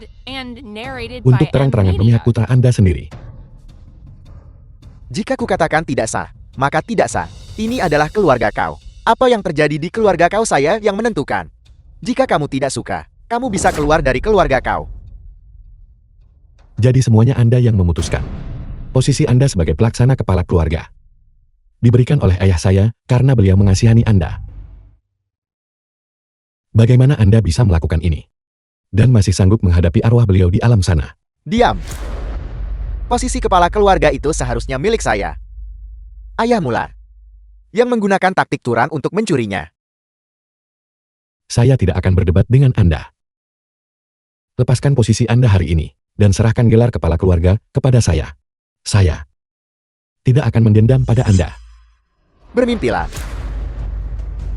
untuk terang-terangan memihak putra Anda sendiri. Jika kukatakan tidak sah, maka tidak sah. Ini adalah keluarga kau. Apa yang terjadi di keluarga kau saya yang menentukan. Jika kamu tidak suka, kamu bisa keluar dari keluarga kau. Jadi semuanya Anda yang memutuskan. Posisi Anda sebagai pelaksana kepala keluarga diberikan oleh ayah saya karena beliau mengasihani Anda. Bagaimana Anda bisa melakukan ini? Dan masih sanggup menghadapi arwah beliau di alam sana? Diam. Posisi kepala keluarga itu seharusnya milik saya. Ayah mula yang menggunakan taktik curang untuk mencurinya. Saya tidak akan berdebat dengan Anda. Lepaskan posisi Anda hari ini, dan serahkan gelar kepala keluarga kepada saya. Saya tidak akan mendendam pada Anda. Bermimpilah.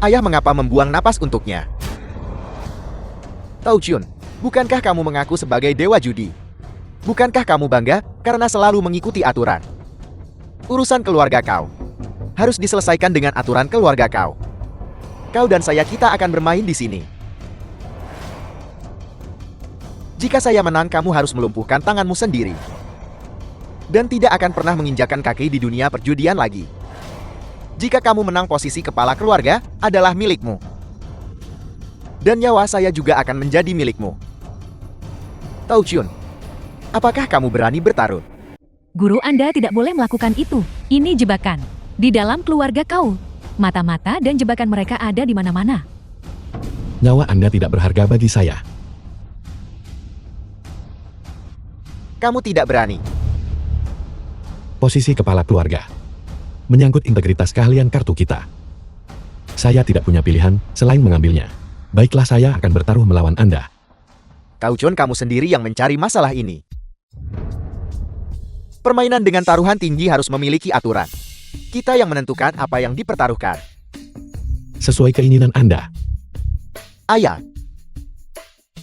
Ayah mengapa membuang napas untuknya? Tao Chun, bukankah kamu mengaku sebagai Dewa Judi? Bukankah kamu bangga karena selalu mengikuti aturan? Urusan keluarga kau harus diselesaikan dengan aturan keluarga kau. Kau dan saya kita akan bermain di sini. Jika saya menang, kamu harus melumpuhkan tanganmu sendiri. Dan tidak akan pernah menginjakan kaki di dunia perjudian lagi. Jika kamu menang, posisi kepala keluarga adalah milikmu. Dan nyawa saya juga akan menjadi milikmu. Tao Chun, apakah kamu berani bertarung? Guru Anda tidak boleh melakukan itu. Ini jebakan. Di dalam keluarga kau, mata-mata dan jebakan mereka ada di mana-mana. Nyawa Anda tidak berharga bagi saya. Kamu tidak berani. Posisi kepala keluarga menyangkut integritas keahlian kartu kita. Saya tidak punya pilihan selain mengambilnya. Baiklah, saya akan bertaruh melawan Anda. Tao Chun, kamu sendiri yang mencari masalah ini. Permainan dengan taruhan tinggi harus memiliki aturan. Kita yang menentukan apa yang dipertaruhkan. Sesuai keinginan Anda. Ayah.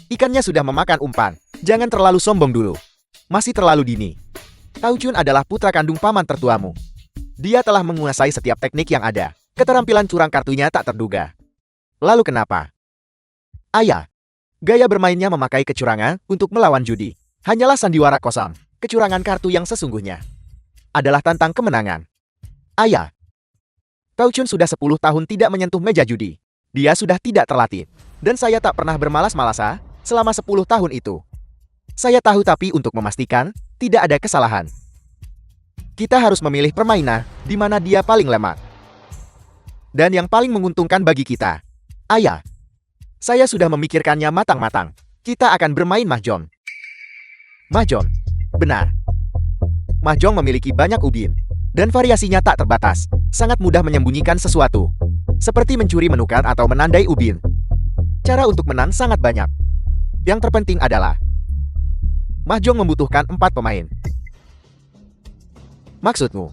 Ikannya sudah memakan umpan. Jangan terlalu sombong dulu. Masih terlalu dini. Tao Chun adalah putra kandung paman tertuamu. Dia telah menguasai setiap teknik yang ada. Keterampilan curang kartunya tak terduga. Lalu kenapa? Ayah, gaya bermainnya memakai kecurangan untuk melawan judi. Hanyalah sandiwara kosong. Kecurangan kartu yang sesungguhnya adalah tantang kemenangan. Ayah, Tao Chun sudah 10 tahun tidak menyentuh meja judi. Dia sudah tidak terlatih. Dan saya tak pernah bermalas-malasa selama 10 tahun itu. Saya tahu, tapi untuk memastikan tidak ada kesalahan, kita harus memilih permainan di mana dia paling lemah. Dan yang paling menguntungkan bagi kita. Ayah, saya sudah memikirkannya matang-matang. Kita akan bermain mahjong. Mahjong. Benar. Mahjong memiliki banyak ubin. Dan variasinya tak terbatas. Sangat mudah menyembunyikan sesuatu. Seperti mencuri, menukar, atau menandai ubin. Cara untuk menang sangat banyak. Yang terpenting adalah mahjong membutuhkan 4 pemain. Maksudmu?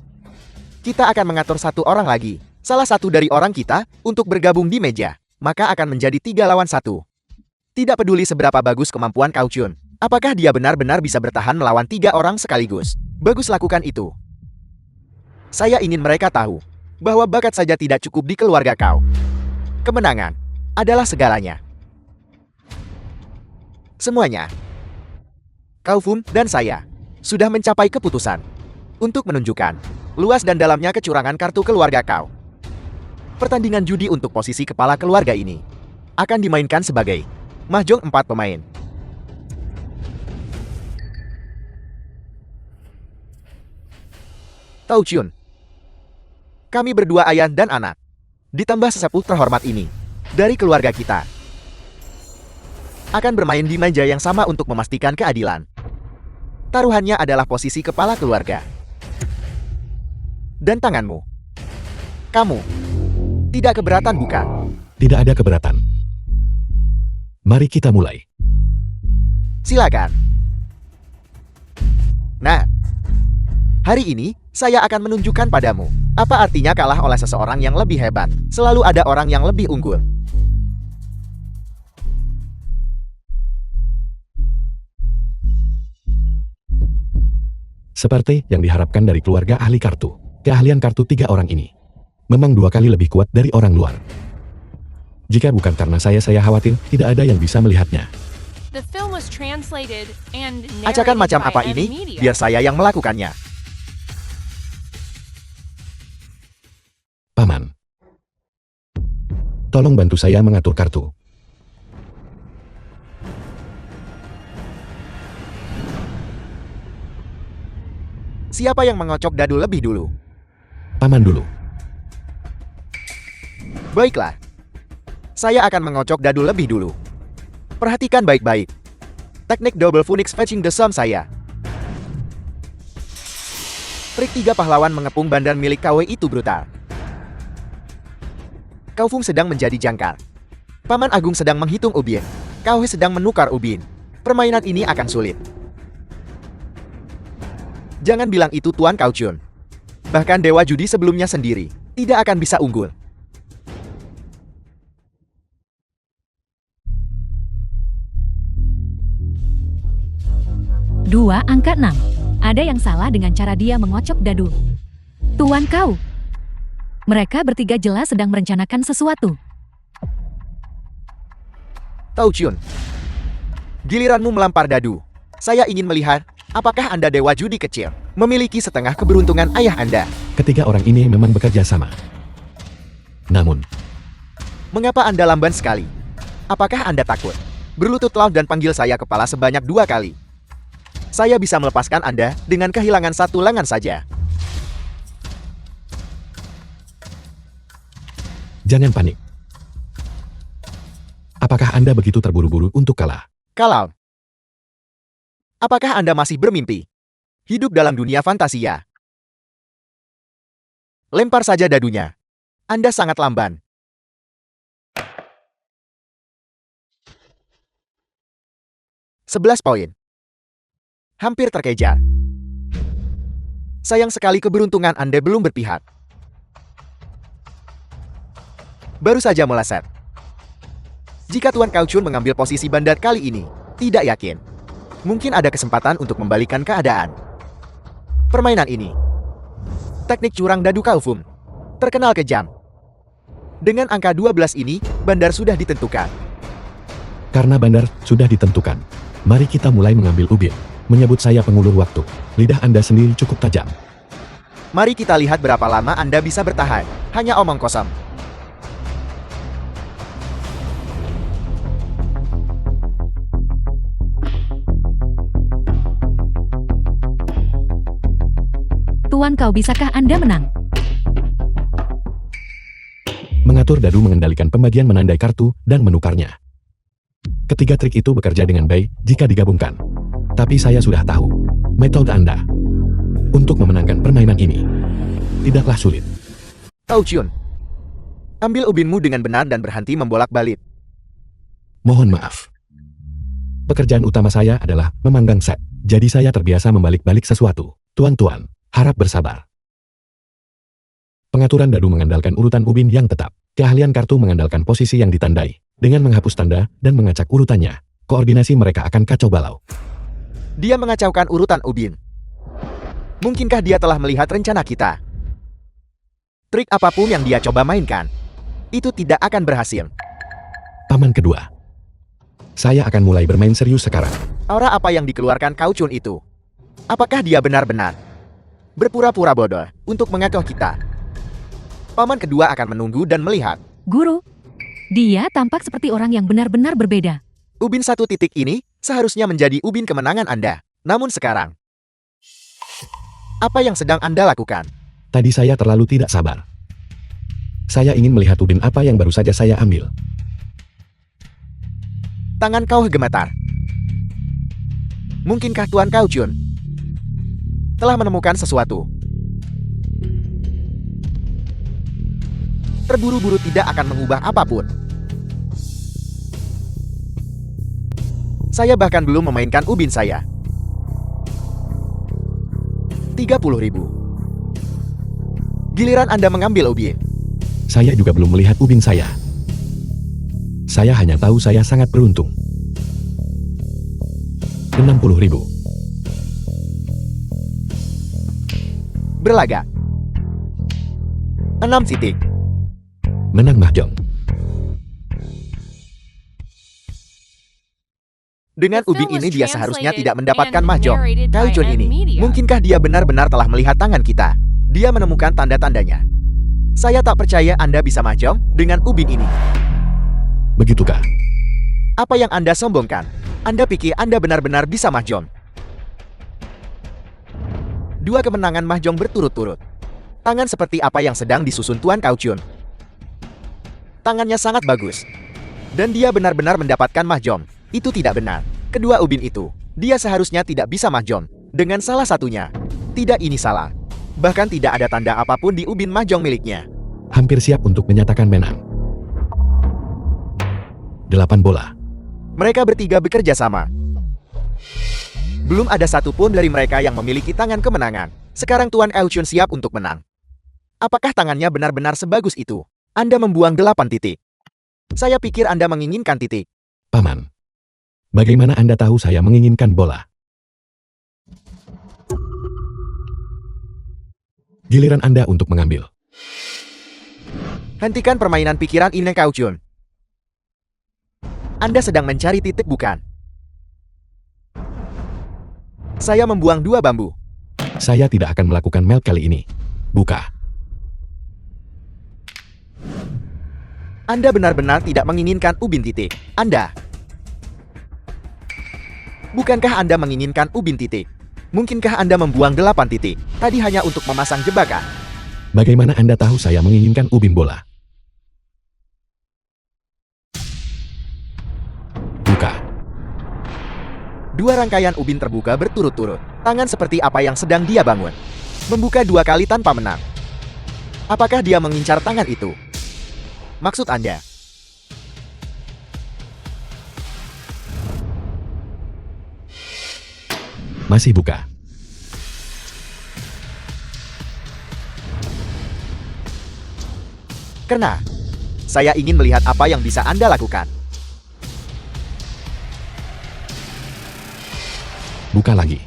Kita akan mengatur satu orang lagi. Salah satu dari orang kita untuk bergabung di meja. Maka akan menjadi 3 lawan 1. Tidak peduli seberapa bagus kemampuan Tao Chun. Apakah dia benar-benar bisa bertahan melawan 3 orang sekaligus? Bagus, lakukan itu. Saya ingin mereka tahu bahwa bakat saja tidak cukup di keluarga kau. Kemenangan adalah segalanya. Semuanya. Kau Fum dan saya sudah mencapai keputusan untuk menunjukkan luas dan dalamnya kecurangan kartu keluarga kau. Pertandingan judi untuk posisi kepala keluarga ini akan dimainkan sebagai mahjong 4 pemain. Tao Chun, kami berdua ayah dan anak, ditambah sesepuh terhormat ini dari keluarga kita, akan bermain di meja yang sama untuk memastikan keadilan. Taruhannya adalah posisi kepala keluarga. Dan tanganmu. Kamu tidak keberatan, bukan? Tidak ada keberatan. Mari kita mulai. Silakan. Nah, hari ini saya akan menunjukkan padamu apa artinya kalah oleh seseorang yang lebih hebat. Selalu ada orang yang lebih unggul. Seperti yang diharapkan dari keluarga ahli kartu, keahlian kartu 3 orang ini memang 2 kali lebih kuat dari orang luar. Jika bukan karena saya khawatir tidak ada yang bisa melihatnya. The film was translated and Acakan narrated macam by apa M ini? Media. Biar saya yang melakukannya. Paman, tolong bantu saya mengatur kartu. Siapa yang mengocok dadu lebih dulu? Paman dulu. Baiklah. Saya akan mengocok dadu lebih dulu. Perhatikan baik-baik. Teknik double phoenix fetching the sum saya. Trik 3 pahlawan mengepung bandar milik KW itu brutal. Kau Fung sedang menjadi jangkar. Paman Agung sedang menghitung ubin. KW sedang menukar ubin. Permainan ini akan sulit. Jangan bilang itu Tuan Tao Chun. Bahkan dewa judi sebelumnya sendiri tidak akan bisa unggul. Dua angka 6. Ada yang salah dengan cara dia mengocok dadu. Tuan kau. Mereka bertiga jelas sedang merencanakan sesuatu. Tao Chun, giliranmu melampar dadu. Saya ingin melihat apakah Anda dewa judi kecil, memiliki setengah keberuntungan ayah Anda. Ketiga orang ini memang bekerja sama. Namun, Mengapa Anda lamban sekali? Apakah Anda takut? Berlutut laut dan panggil saya kepala sebanyak 2 kali. Saya bisa melepaskan Anda dengan kehilangan 1 lengan saja. jangan panik. Apakah Anda begitu terburu-buru untuk kalah? Kalau apakah Anda masih bermimpi? Hidup dalam dunia fantasia. Lempar saja dadunya. Anda sangat lamban. $11 poin. Hampir terkejar. Sayang sekali keberuntungan Anda belum berpihak. Baru saja meleset. Jika Tuan Tao Chun mengambil posisi bandar kali ini, tidak yakin Mungkin ada kesempatan untuk membalikan keadaan. Permainan ini. Teknik curang dadu Kaufum. Terkenal kejam. Dengan angka 12 ini, bandar sudah ditentukan. Karena bandar sudah ditentukan, mari kita mulai mengambil ubin. Menyebut saya pengulur waktu. Lidah Anda sendiri cukup tajam. Mari kita lihat berapa lama Anda bisa bertahan. Hanya omong kosong. Tuan kau bisakah Anda menang? Mengatur dadu mengendalikan pembagian menandai kartu dan menukarnya. Ketiga trik itu bekerja dengan baik jika digabungkan. Tapi saya sudah tahu metode Anda untuk memenangkan permainan ini. Tidaklah sulit. Tao Chun, ambil ubinmu dengan benar dan berhenti membolak-balik. Mohon maaf. Pekerjaan utama saya adalah memanggang set. Jadi saya terbiasa membalik-balik sesuatu. Tuan-tuan, harap bersabar. Pengaturan dadu mengandalkan urutan ubin yang tetap. Keahlian kartu mengandalkan posisi yang ditandai. Dengan menghapus tanda dan mengacak urutannya, koordinasi mereka akan kacau balau. Dia mengacaukan urutan ubin. Mungkinkah dia telah melihat rencana kita? Trik apapun yang dia coba mainkan, itu tidak akan berhasil. Paman kedua. Saya akan mulai bermain serius sekarang. Aura apa yang dikeluarkan Kau Chun itu? Apakah dia benar-benar berpura-pura bodoh untuk mengaku kita? Paman kedua akan menunggu dan melihat. Guru, dia tampak seperti orang yang benar-benar berbeda. Ubin 1 titik ini seharusnya menjadi ubin kemenangan Anda. Namun sekarang, apa yang sedang Anda lakukan? Tadi saya terlalu tidak sabar. Saya ingin melihat ubin apa yang baru saja saya ambil. Tangan kau gemetar. Mungkinkah Tuan Kau Chun telah menemukan sesuatu? Terburu-buru tidak akan mengubah apapun. Saya bahkan belum memainkan ubin saya. 30.000. Giliran Anda mengambil ubin. Saya juga belum melihat ubin saya. Saya hanya tahu saya sangat beruntung. 60.000. Berlagak. 6 titik. Menang mahjong. Dengan The ubin film ini was dia seharusnya translated tidak mendapatkan and mahjong. narrated Kau by Chun M ini, Media. mungkinkah dia benar-benar telah melihat tangan kita? Dia menemukan tanda-tandanya. Saya tak percaya Anda bisa mahjong dengan ubin ini. Begitukah? Apa yang Anda sombongkan? Anda pikir Anda benar-benar bisa mahjong? 2 kemenangan mahjong berturut-turut. Tangan seperti apa yang sedang disusun Tuan Kau Chun? Tangannya sangat bagus. Dan dia benar-benar mendapatkan mahjong. Itu tidak benar. Kedua ubin itu, dia seharusnya tidak bisa mahjong. Dengan salah satunya. Tidak, ini salah. Bahkan tidak ada tanda apapun di ubin mahjong miliknya. Hampir siap untuk menyatakan menang. 8 bola. Mereka bertiga bekerja sama. Belum ada satupun dari mereka yang memiliki tangan kemenangan. Sekarang Tuan Kau Chun siap untuk menang. Apakah tangannya benar-benar sebagus itu? Anda membuang 8 titik. Saya pikir Anda menginginkan titik. Paman. Bagaimana Anda tahu saya menginginkan bola? Giliran Anda untuk mengambil. Hentikan permainan pikiran ini Kau Chun. Anda sedang mencari titik bukan? Saya membuang 2 bambu. Saya tidak akan melakukan melt kali ini. Buka. Anda benar-benar tidak menginginkan ubin titik. Anda. Bukankah Anda menginginkan ubin titik? Mungkinkah Anda membuang 8 titik? Tadi hanya untuk memasang jebakan. Bagaimana Anda tahu saya menginginkan ubin bola? Buka. 2 rangkaian ubin terbuka berturut-turut. Tangan seperti apa yang sedang dia bangun. Membuka 2 kali tanpa menang. Apakah dia mengincar tangan itu? Maksud Anda? Masih buka. Karena saya ingin melihat apa yang bisa Anda lakukan. Buka lagi.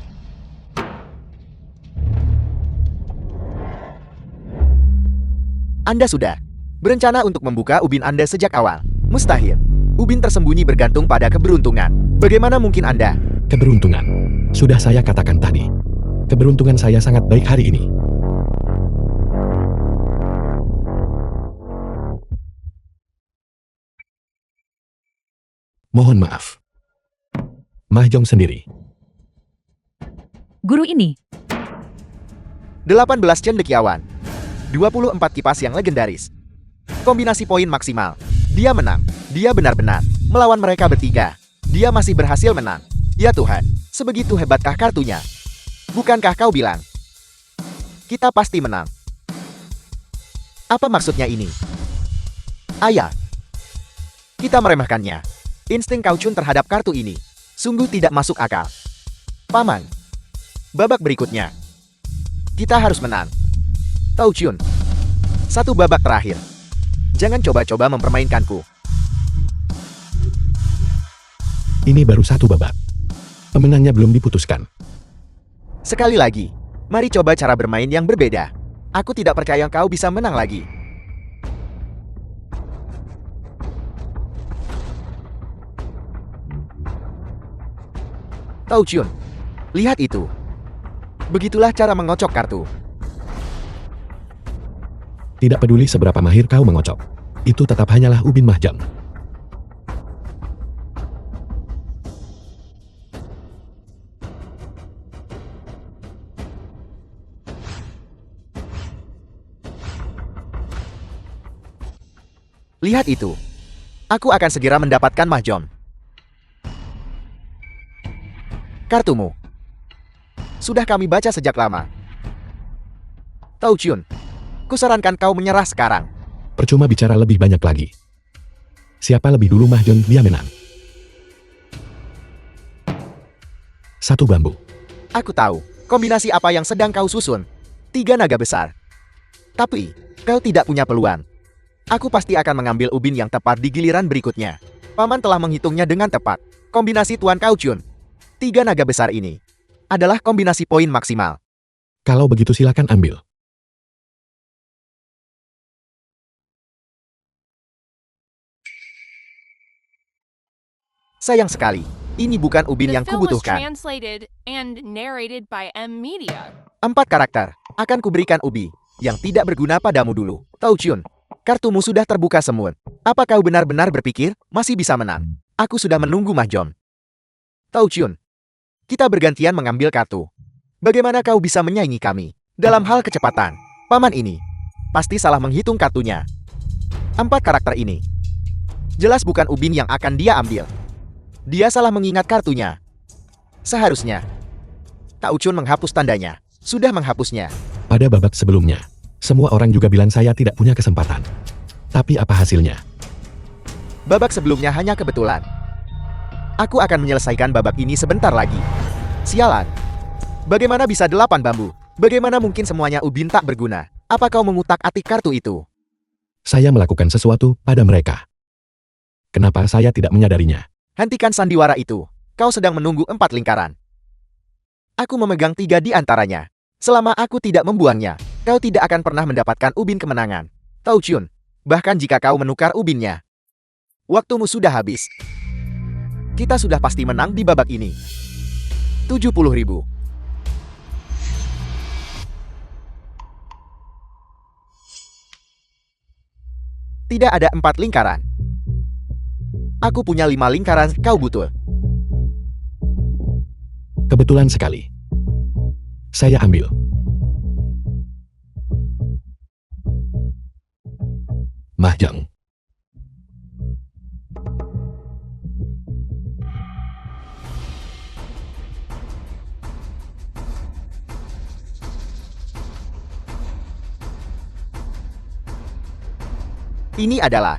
Anda sudah berencana untuk membuka ubin Anda sejak awal. Mustahil. Ubin tersembunyi bergantung pada keberuntungan. Bagaimana mungkin Anda? Keberuntungan. Sudah saya katakan tadi. Keberuntungan saya sangat baik hari ini. Mohon maaf. Mahjong sendiri. Guru ini, 18 cendekiawan. 24 kipas yang legendaris. Kombinasi poin maksimal. Dia menang. Dia benar-benar melawan mereka bertiga. Dia masih berhasil menang. Ya Tuhan, sebegitu hebatkah kartunya? Bukankah kau bilang kita pasti menang? Apa maksudnya ini? Ayah, kita meremehkannya. Insting Cao Chun terhadap kartu ini sungguh tidak masuk akal. Paman, babak berikutnya kita harus menang. Cao Chun, satu babak terakhir. Jangan coba-coba mempermainkanku. Ini baru satu babak. Pemenangnya belum diputuskan. Sekali lagi, mari coba cara bermain yang berbeda. Aku tidak percaya kau bisa menang lagi. Cao Chun, lihat itu. Begitulah cara mengocok kartu. Tidak peduli seberapa mahir kau mengocok. Itu tetap hanyalah ubin mahjong. Lihat itu. Aku akan segera mendapatkan mahjong. Kartumu sudah kami baca sejak lama. Cao Chun, kusarankan kau menyerah sekarang. Percuma bicara lebih banyak lagi. Siapa lebih dulu mahjong, dia menang. Satu bambu. Aku tahu kombinasi apa yang sedang kau susun. 3 naga besar. Tapi, kau tidak punya peluang. Aku pasti akan mengambil ubin yang tepat di giliran berikutnya. Paman telah menghitungnya dengan tepat. Kombinasi Tuan Cao Chun, 3 naga besar ini adalah kombinasi poin maksimal. Kalau begitu silakan ambil. Sayang sekali, ini bukan ubin The yang film was kubutuhkan. translated and narrated by M Media. 4 karakter akan kuberikan ubi yang tidak berguna padamu dulu. Cao Chun, kartumu sudah terbuka semut. Apa kau benar-benar berpikir masih bisa menang? Aku sudah menunggu mahjong. Cao Chun, kita bergantian mengambil kartu. Bagaimana kau bisa menyaingi kami dalam hal kecepatan? Paman ini pasti salah menghitung kartunya. 4 karakter ini jelas bukan ubin yang akan dia ambil. Dia salah mengingat kartunya. Seharusnya Cao Chun menghapus tandanya. Sudah menghapusnya. Pada babak sebelumnya, semua orang juga bilang saya tidak punya kesempatan. Tapi apa hasilnya? Babak sebelumnya hanya kebetulan. Aku akan menyelesaikan babak ini sebentar lagi. Sialan. Bagaimana bisa 8 bambu? Bagaimana mungkin semuanya ubin tak berguna? Apa kau mengutak-atik kartu itu? Saya melakukan sesuatu pada mereka. Kenapa saya tidak menyadarinya? Hentikan sandiwara itu. Kau sedang menunggu 4 lingkaran. Aku memegang 3 di antaranya. Selama aku tidak membuangnya, kau tidak akan pernah mendapatkan ubin kemenangan. Cao Chun, bahkan jika kau menukar ubinnya, waktumu sudah habis. Kita sudah pasti menang di babak ini. 70.000. Tidak ada 4 lingkaran. Aku punya 5 lingkaran, kau butuh. Kebetulan sekali. Saya ambil. Mahjong. Ini adalah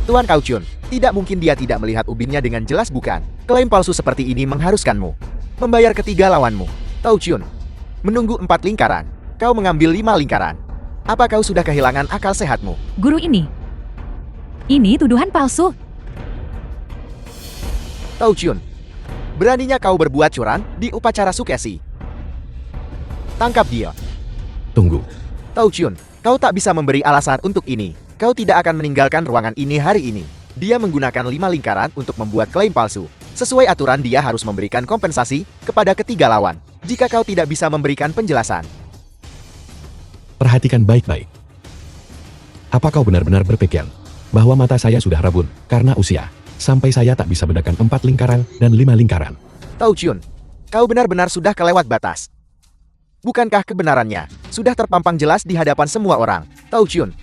Tuan Cao Chun. Tidak mungkin dia tidak melihat ubinnya dengan jelas, bukan? Klaim palsu seperti ini mengharuskanmu membayar ketiga lawanmu. Cao Chun, menunggu 4 lingkaran. Kau mengambil 5 lingkaran. Apa kau sudah kehilangan akal sehatmu? guru ini. Ini tuduhan palsu. Cao Chun, Beraninya kau berbuat curang di upacara sukesi. Tangkap dia. Tunggu. Tao Chun, kau tak bisa memberi alasan untuk ini. Kau tidak akan meninggalkan ruangan ini hari ini. Dia menggunakan 5 lingkaran untuk membuat klaim palsu. Sesuai aturan dia harus memberikan kompensasi kepada ketiga lawan. Jika kau tidak bisa memberikan penjelasan. Perhatikan baik-baik. Apa kau benar-benar berpikir bahwa mata saya sudah rabun karena usia, sampai saya tak bisa bedakan 4 lingkaran dan 5 lingkaran? Tao Chun, kau benar-benar sudah kelewat batas. Bukankah kebenarannya sudah terpampang jelas di hadapan semua orang? Tao Chun,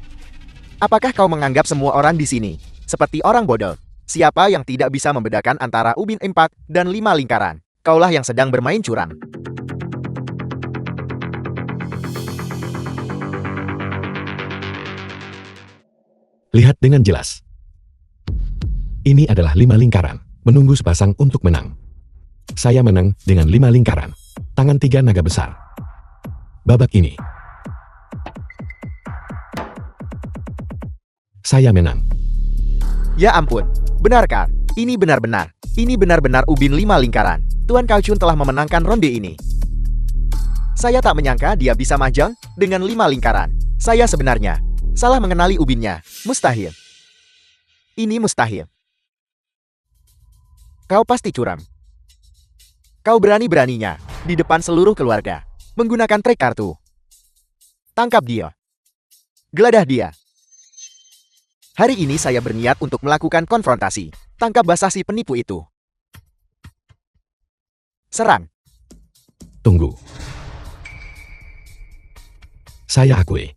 apakah kau menganggap semua orang di sini seperti orang bodoh? Siapa yang tidak bisa membedakan antara ubin 4 dan 5 lingkaran? Kaulah yang sedang bermain curang. Lihat dengan jelas. Ini adalah 5 lingkaran, menunggu sepasang untuk menang. Saya menang dengan 5 lingkaran, tangan 3 naga besar. Babak ini, saya menang. Ya ampun, benarkah? Ini benar-benar ubin 5 lingkaran. Tuan Cao Chun telah memenangkan ronde ini. Saya tak menyangka dia bisa mahjong dengan 5 lingkaran. Saya sebenarnya salah mengenali ubinnya. Mustahil. Ini mustahil. Kau pasti curang. Kau berani-beraninya di depan seluruh keluarga menggunakan trik kartu. Tangkap dia. Geledah dia. Hari ini saya berniat untuk melakukan konfrontasi. Tangkap basah si penipu itu. Serang. Tunggu. Saya akui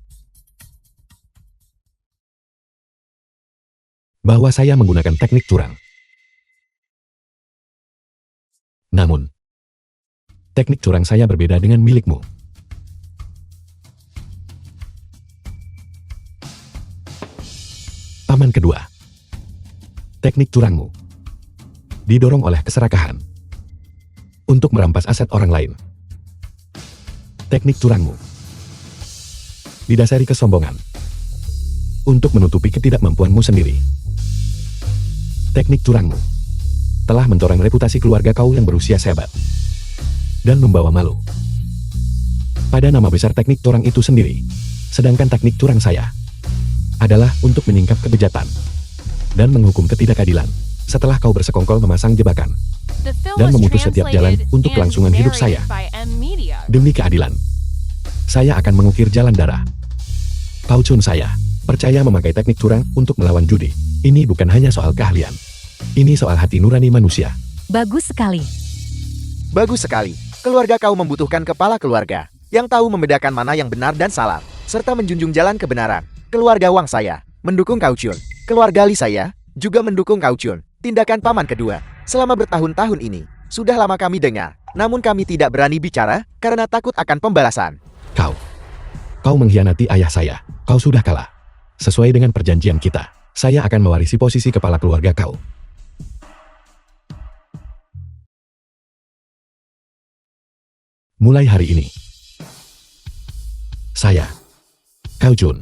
bahwa saya menggunakan teknik curang. Namun, teknik curang saya berbeda dengan milikmu. Paman kedua, teknik curangmu didorong oleh keserakahan untuk merampas aset orang lain. Teknik curangmu didasari kesombongan untuk menutupi ketidakmampuanmu sendiri. Teknik curangmu telah mencoreng reputasi keluarga kau yang berusia sehebat dan membawa malu pada nama besar teknik curang itu sendiri. Sedangkan teknik curang saya adalah untuk menyingkap kebejatan dan menghukum ketidakadilan setelah kau bersekongkol memasang jebakan The film dan was memutus setiap jalan translated untuk and kelangsungan hidup saya. narrated by M Media. Demi keadilan, saya akan mengukir jalan darah. Tao Chun saya percaya memakai teknik curang untuk melawan judi. Ini bukan hanya soal keahlian. Ini soal hati nurani manusia. Bagus sekali. Bagus sekali. Keluarga kau membutuhkan kepala keluarga yang tahu membedakan mana yang benar dan salah, serta menjunjung jalan kebenaran. Keluarga Wang saya mendukung Cao Chun. Keluarga Li saya juga mendukung Cao Chun. Tindakan paman kedua selama bertahun-tahun ini sudah lama kami dengar, namun kami tidak berani bicara karena takut akan pembalasan. Kau mengkhianati ayah saya. Kau sudah kalah. Sesuai dengan perjanjian kita, saya akan mewarisi posisi kepala keluarga kau. Mulai hari ini, saya, Cao Chun,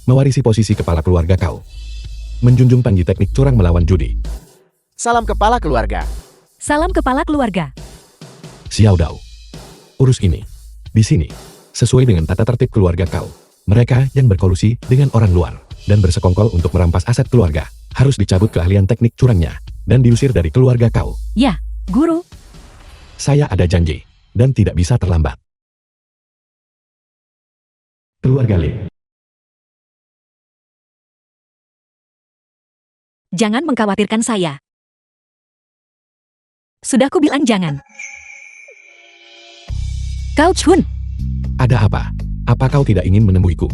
mewarisi posisi kepala keluarga kau. Menjunjung tinggi teknik curang melawan judi. Salam kepala keluarga. Salam kepala keluarga. Xiao Dao, urus ini. Di sini, sesuai dengan tata tertib keluarga kau. Mereka yang berkolusi dengan orang luar dan bersekongkol untuk merampas aset keluarga harus dicabut keahlian teknik curangnya dan diusir dari keluarga kau. Ya, Guru. Saya ada janji dan tidak bisa terlambat. Keluarga Li, Jangan mengkhawatirkan saya. Sudah ku bilang jangan. Cao Chun, ada apa? Apa kau tidak ingin menemuiku?